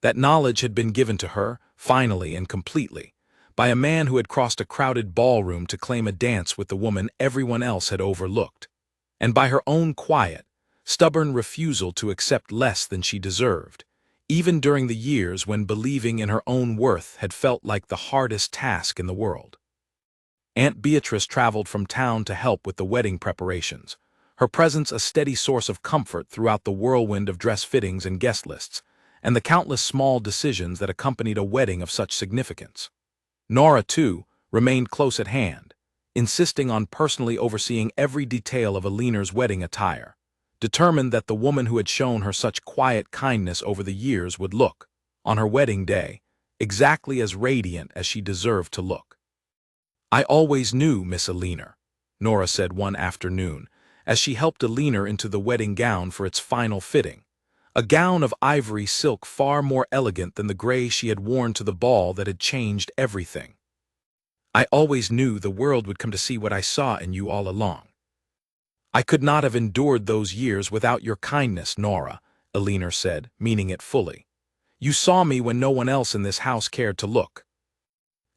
S1: That knowledge had been given to her, finally and completely, by a man who had crossed a crowded ballroom to claim a dance with the woman everyone else had overlooked, and by her own quiet, stubborn refusal to accept less than she deserved, even during the years when believing in her own worth had felt like the hardest task in the world. Aunt Beatrice traveled from town to help with the wedding preparations, her presence a steady source of comfort throughout the whirlwind of dress fittings and guest lists, and the countless small decisions that accompanied a wedding of such significance. Nora, too, remained close at hand, insisting on personally overseeing every detail of Eleanor's wedding attire, determined that the woman who had shown her such quiet kindness over the years would look, on her wedding day, exactly as radiant as she deserved to look. I always knew, Miss Eleanor, Nora said one afternoon, as she helped Eleanor into the wedding gown for its final fitting, a gown of ivory silk far more elegant than the gray she had worn to the ball that had changed everything. I always knew the world would come to see what I saw in you all along. I could not have endured those years without your kindness, Nora, Eleanor said, meaning it fully. You saw me when no one else in this house cared to look.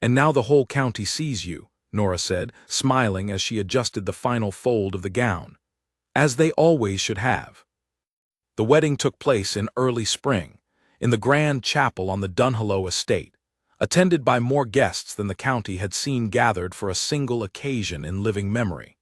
S1: And now the whole county sees you, Nora said, smiling as she adjusted the final fold of the gown, as they always should have. The wedding took place in early spring, in the grand chapel on the Dunhollow estate, attended by more guests than the county had seen gathered for a single occasion in living memory.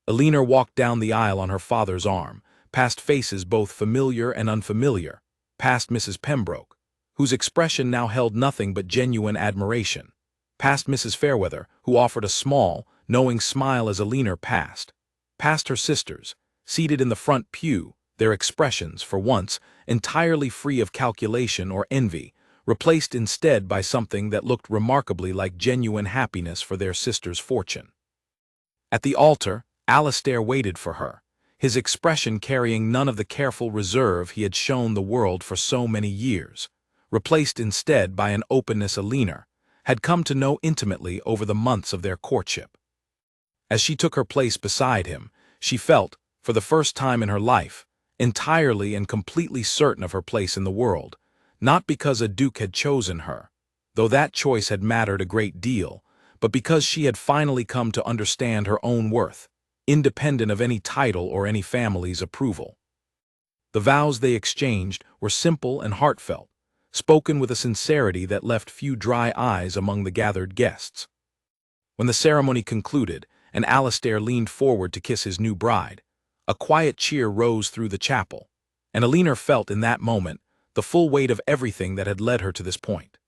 S1: Eleanor walked down the aisle on her father's arm, past faces both familiar and unfamiliar, past Mrs. Pembroke, whose expression now held nothing but genuine admiration, past Mrs. Fairweather, who offered a small, knowing smile as Eleanor passed, past her sisters, seated in the front pew, their expressions, for once, entirely free of calculation or envy, replaced instead by something that looked remarkably like genuine happiness for their sister's fortune. At the altar, Alistair waited for her, his expression carrying none of the careful reserve he had shown the world for so many years, replaced instead by an openness Eleanor had come to know intimately over the months of their courtship. As she took her place beside him, she felt, for the first time in her life, entirely and completely certain of her place in the world, not because a duke had chosen her, though that choice had mattered a great deal, but because she had finally come to understand her own worth, independent of any title or any family's approval. The vows they exchanged were simple and heartfelt, spoken with a sincerity that left few dry eyes among the gathered guests. When the ceremony concluded, and Alastair leaned forward to kiss his new bride, a quiet cheer rose through the chapel, and Alina felt in that moment the full weight of everything that had led her to this point.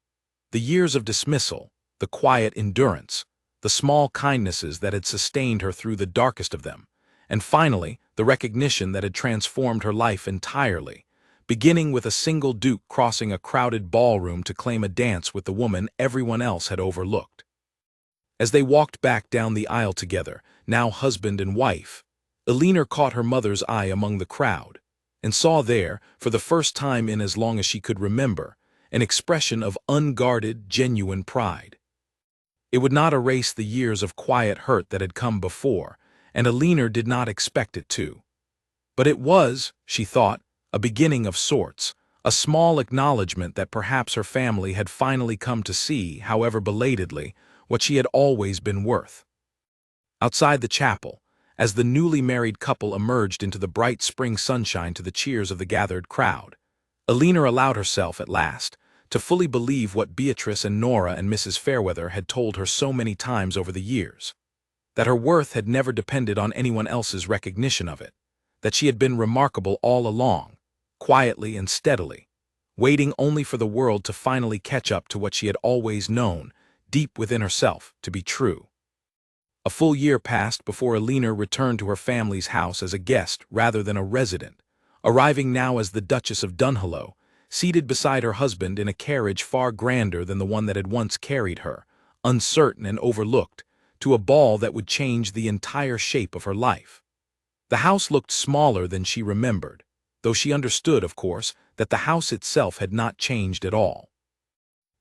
S1: The years of dismissal, the quiet endurance, the small kindnesses that had sustained her through the darkest of them, and finally, the recognition that had transformed her life entirely, beginning with a single duke crossing a crowded ballroom to claim a dance with the woman everyone else had overlooked. As they walked back down the aisle together, now husband and wife, Alina caught her mother's eye among the crowd, and saw there, for the first time in as long as she could remember, an expression of unguarded, genuine pride. It would not erase the years of quiet hurt that had come before, and Alina did not expect it to. But it was, she thought, a beginning of sorts, a small acknowledgement that perhaps her family had finally come to see, however belatedly, what she had always been worth. Outside the chapel, as the newly married couple emerged into the bright spring sunshine to the cheers of the gathered crowd, Alina allowed herself, at last, to fully believe what Beatrice and Nora and Mrs. Fairweather had told her so many times over the years, that her worth had never depended on anyone else's recognition of it, that she had been remarkable all along, quietly and steadily, waiting only for the world to finally catch up to what she had always known, deep within herself, to be true. A full year passed before Alina returned to her family's house as a guest rather than a resident, arriving now as the Duchess of Dunhollow, seated beside her husband in a carriage far grander than the one that had once carried her, uncertain and overlooked, to a ball that would change the entire shape of her life. The house looked smaller than she remembered, though she understood, of course, that the house itself had not changed at all.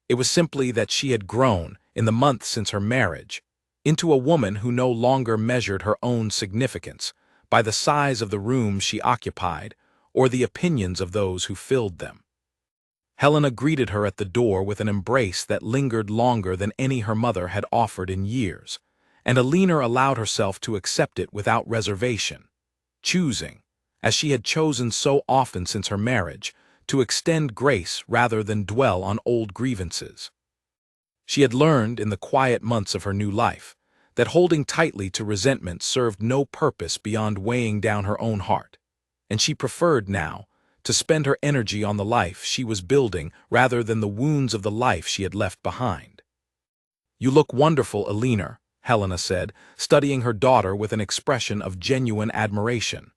S1: It was simply that she had grown, in the months since her marriage, into a woman who no longer measured her own significance by the size of the rooms she occupied or the opinions of those who filled them. Helena greeted her at the door with an embrace that lingered longer than any her mother had offered in years, and Alina allowed herself to accept it without reservation, choosing, as she had chosen so often since her marriage, to extend grace rather than dwell on old grievances. She had learned in the quiet months of her new life that holding tightly to resentment served no purpose beyond weighing down her own heart, and she preferred now to spend her energy on the life she was building rather than the wounds of the life she had left behind. "You look wonderful, Alina," Helena said, studying her daughter with an expression of genuine admiration.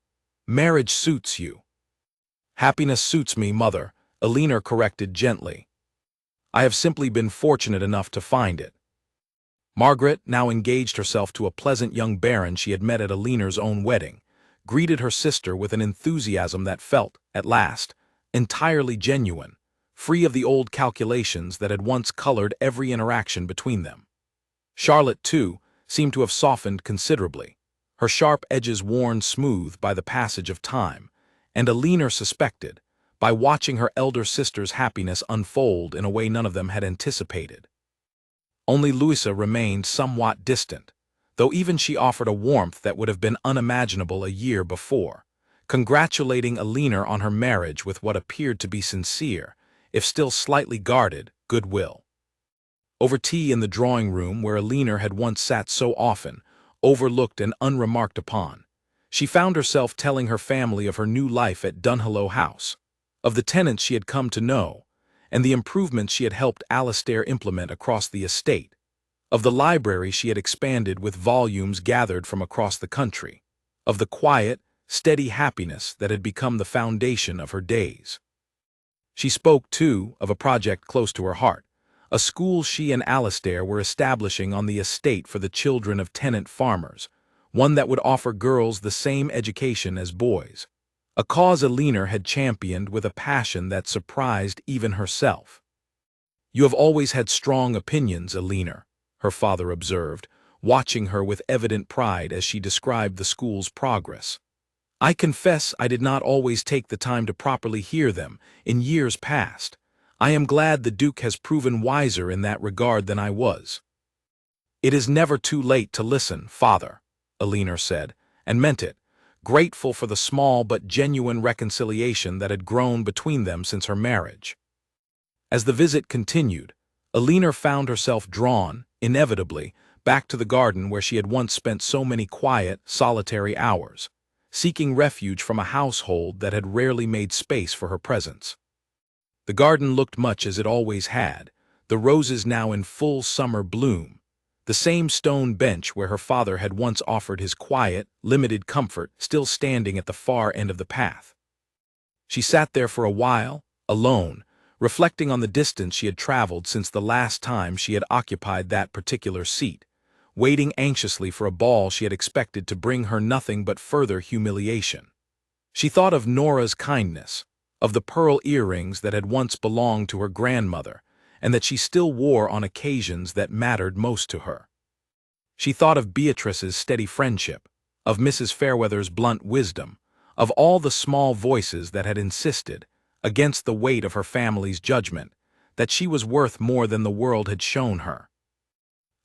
S1: "Marriage suits you." "Happiness suits me, mother," Alina corrected gently. "I have simply been fortunate enough to find it." Margaret, now engaged herself to a pleasant young baron she had met at Alina's own wedding, greeted her sister with an enthusiasm that felt, at last, entirely genuine, free of the old calculations that had once colored every interaction between them. Charlotte, too, seemed to have softened considerably, her sharp edges worn smooth by the passage of time, and Alina suspected, by watching her elder sister's happiness unfold in a way none of them had anticipated. Only Louisa remained somewhat distant, though even she offered a warmth that would have been unimaginable a year before, congratulating Alina on her marriage with what appeared to be sincere, if still slightly guarded, goodwill. Over tea in the drawing-room where Alina had once sat so often, overlooked and unremarked upon, she found herself telling her family of her new life at Dunhollow House, of the tenants she had come to know, and the improvements she had helped Alastair implement across the estate, of the library she had expanded with volumes gathered from across the country, of the quiet, steady happiness that had become the foundation of her days. She spoke, too, of a project close to her heart, a school she and Alastair were establishing on the estate for the children of tenant farmers, one that would offer girls the same education as boys, a cause Alina had championed with a passion that surprised even herself. "You have always had strong opinions, Alina," her father observed, watching her with evident pride as she described the school's progress. "I confess I did not always take the time to properly hear them in years past. I am glad the Duke has proven wiser in that regard than I was." "It is never too late to listen, father," Alina said, and meant it, grateful for the small but genuine reconciliation that had grown between them since her marriage. As the visit continued, Alina found herself drawn, inevitably, back to the garden where she had once spent so many quiet, solitary hours, seeking refuge from a household that had rarely made space for her presence. The garden looked much as it always had, the roses now in full summer bloom, the same stone bench where her father had once offered his quiet, limited comfort still standing at the far end of the path. She sat there for a while, alone, reflecting on the distance she had traveled since the last time she had occupied that particular seat, waiting anxiously for a ball she had expected to bring her nothing but further humiliation. She thought of Nora's kindness, of the pearl earrings that had once belonged to her grandmother, and that she still wore on occasions that mattered most to her. She thought of Beatrice's steady friendship, of Mrs. Fairweather's blunt wisdom, of all the small voices that had insisted, against the weight of her family's judgment, that she was worth more than the world had shown her.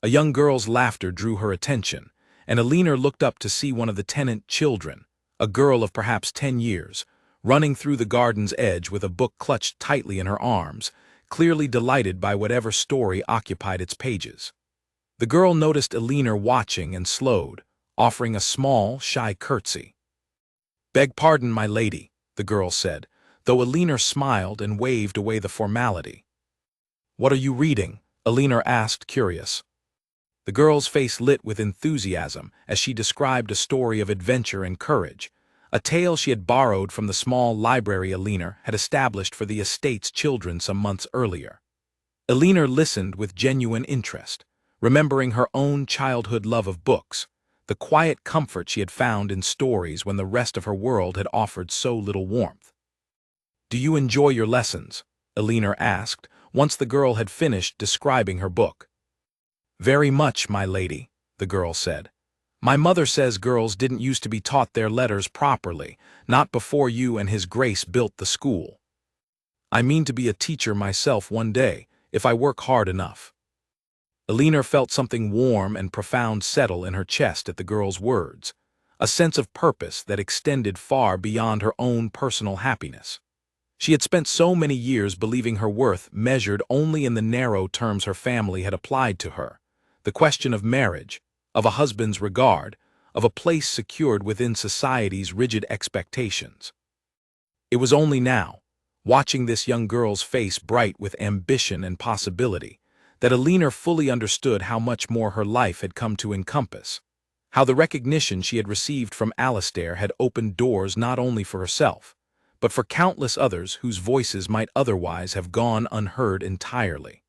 S1: A young girl's laughter drew her attention, and Alina looked up to see one of the tenant children, a girl of perhaps 10 years, running through the garden's edge with a book clutched tightly in her arms, clearly delighted by whatever story occupied its pages. The girl noticed Alina watching and slowed, offering a small, shy curtsy. "Beg pardon, my lady," the girl said, though Alina smiled and waved away the formality. "What are you reading?" Alina asked, curious. The girl's face lit with enthusiasm as she described a story of adventure and courage, a tale she had borrowed from the small library Alina had established for the estate's children some months earlier. Alina listened with genuine interest, remembering her own childhood love of books, the quiet comfort she had found in stories when the rest of her world had offered so little warmth. "Do you enjoy your lessons?" Alina asked, once the girl had finished describing her book. "Very much, my lady," the girl said. "My mother says girls didn't used to be taught their letters properly, not before you and His Grace built the school. I mean to be a teacher myself one day, if I work hard enough." Alina felt something warm and profound settle in her chest at the girl's words, a sense of purpose that extended far beyond her own personal happiness. She had spent so many years believing her worth measured only in the narrow terms her family had applied to her, the question of marriage, of a husband's regard, of a place secured within society's rigid expectations. It was only now, watching this young girl's face bright with ambition and possibility, that Alina fully understood how much more her life had come to encompass, how the recognition she had received from Alistair had opened doors not only for herself, but for countless others whose voices might otherwise have gone unheard entirely.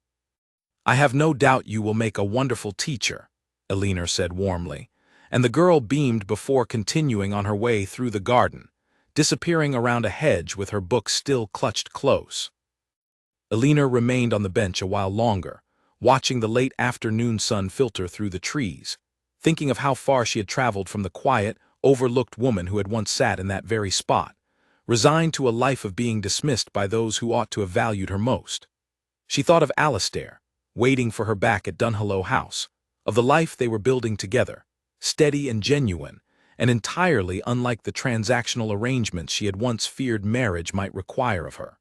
S1: "I have no doubt you will make a wonderful teacher," Alina said warmly, and the girl beamed before continuing on her way through the garden, disappearing around a hedge with her book still clutched close. Alina remained on the bench a while longer, watching the late afternoon sun filter through the trees, thinking of how far she had traveled from the quiet, overlooked woman who had once sat in that very spot, resigned to a life of being dismissed by those who ought to have valued her most. She thought of Alistair, waiting for her back at Dunhollow House, of the life they were building together, steady and genuine, and entirely unlike the transactional arrangements she had once feared marriage might require of her.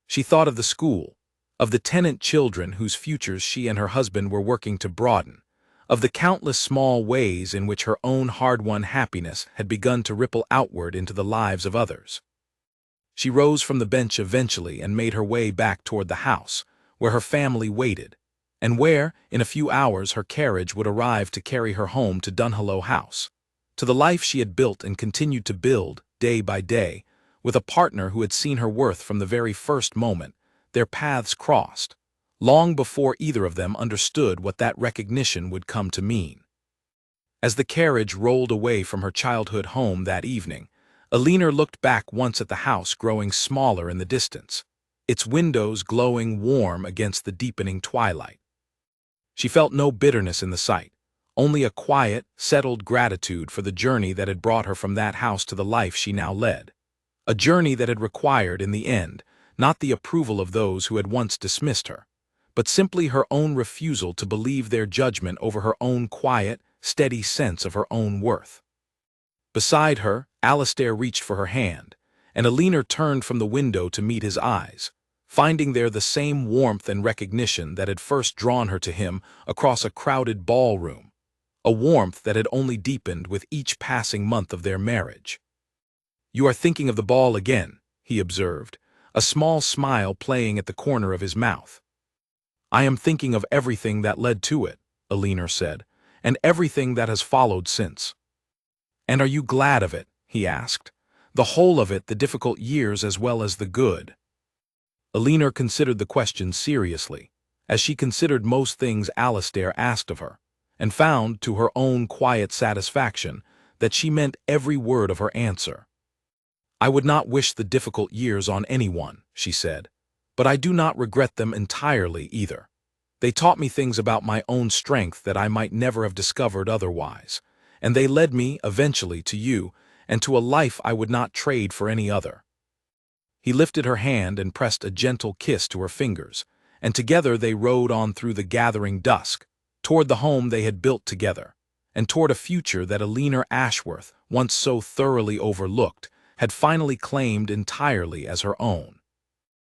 S1: She thought of the school, of the tenant children whose futures she and her husband were working to broaden, of the countless small ways in which her own hard-won happiness had begun to ripple outward into the lives of others. She rose from the bench eventually and made her way back toward the house, where her family waited, and where, in a few hours, her carriage would arrive to carry her home to Dunhollow House, to the life she had built and continued to build, day by day, with a partner who had seen her worth from the very first moment their paths crossed, long before either of them understood what that recognition would come to mean. As the carriage rolled away from her childhood home that evening, Alina looked back once at the house growing smaller in the distance, its windows glowing warm against the deepening twilight. She felt no bitterness in the sight, only a quiet, settled gratitude for the journey that had brought her from that house to the life she now led, a journey that had required, in the end, not the approval of those who had once dismissed her, but simply her own refusal to believe their judgment over her own quiet, steady sense of her own worth. Beside her, Alastair reached for her hand, and Alina turned from the window to meet his eyes, finding there the same warmth and recognition that had first drawn her to him across a crowded ballroom, a warmth that had only deepened with each passing month of their marriage. "You are thinking of the ball again," he observed, a small smile playing at the corner of his mouth. "I am thinking of everything that led to it," Alina said, "and everything that has followed since." "And are you glad of it?" he asked. "The whole of it, the difficult years as well as the good?" Alina considered the question seriously, as she considered most things Alastair asked of her, and found, to her own quiet satisfaction, that she meant every word of her answer. "I would not wish the difficult years on anyone," she said, "but I do not regret them entirely either. They taught me things about my own strength that I might never have discovered otherwise, and they led me, eventually, to you, and to a life I would not trade for any other." He lifted her hand and pressed a gentle kiss to her fingers, and together they rode on through the gathering dusk, toward the home they had built together, and toward a future that Alina Ashworth, once so thoroughly overlooked, had finally claimed entirely as her own.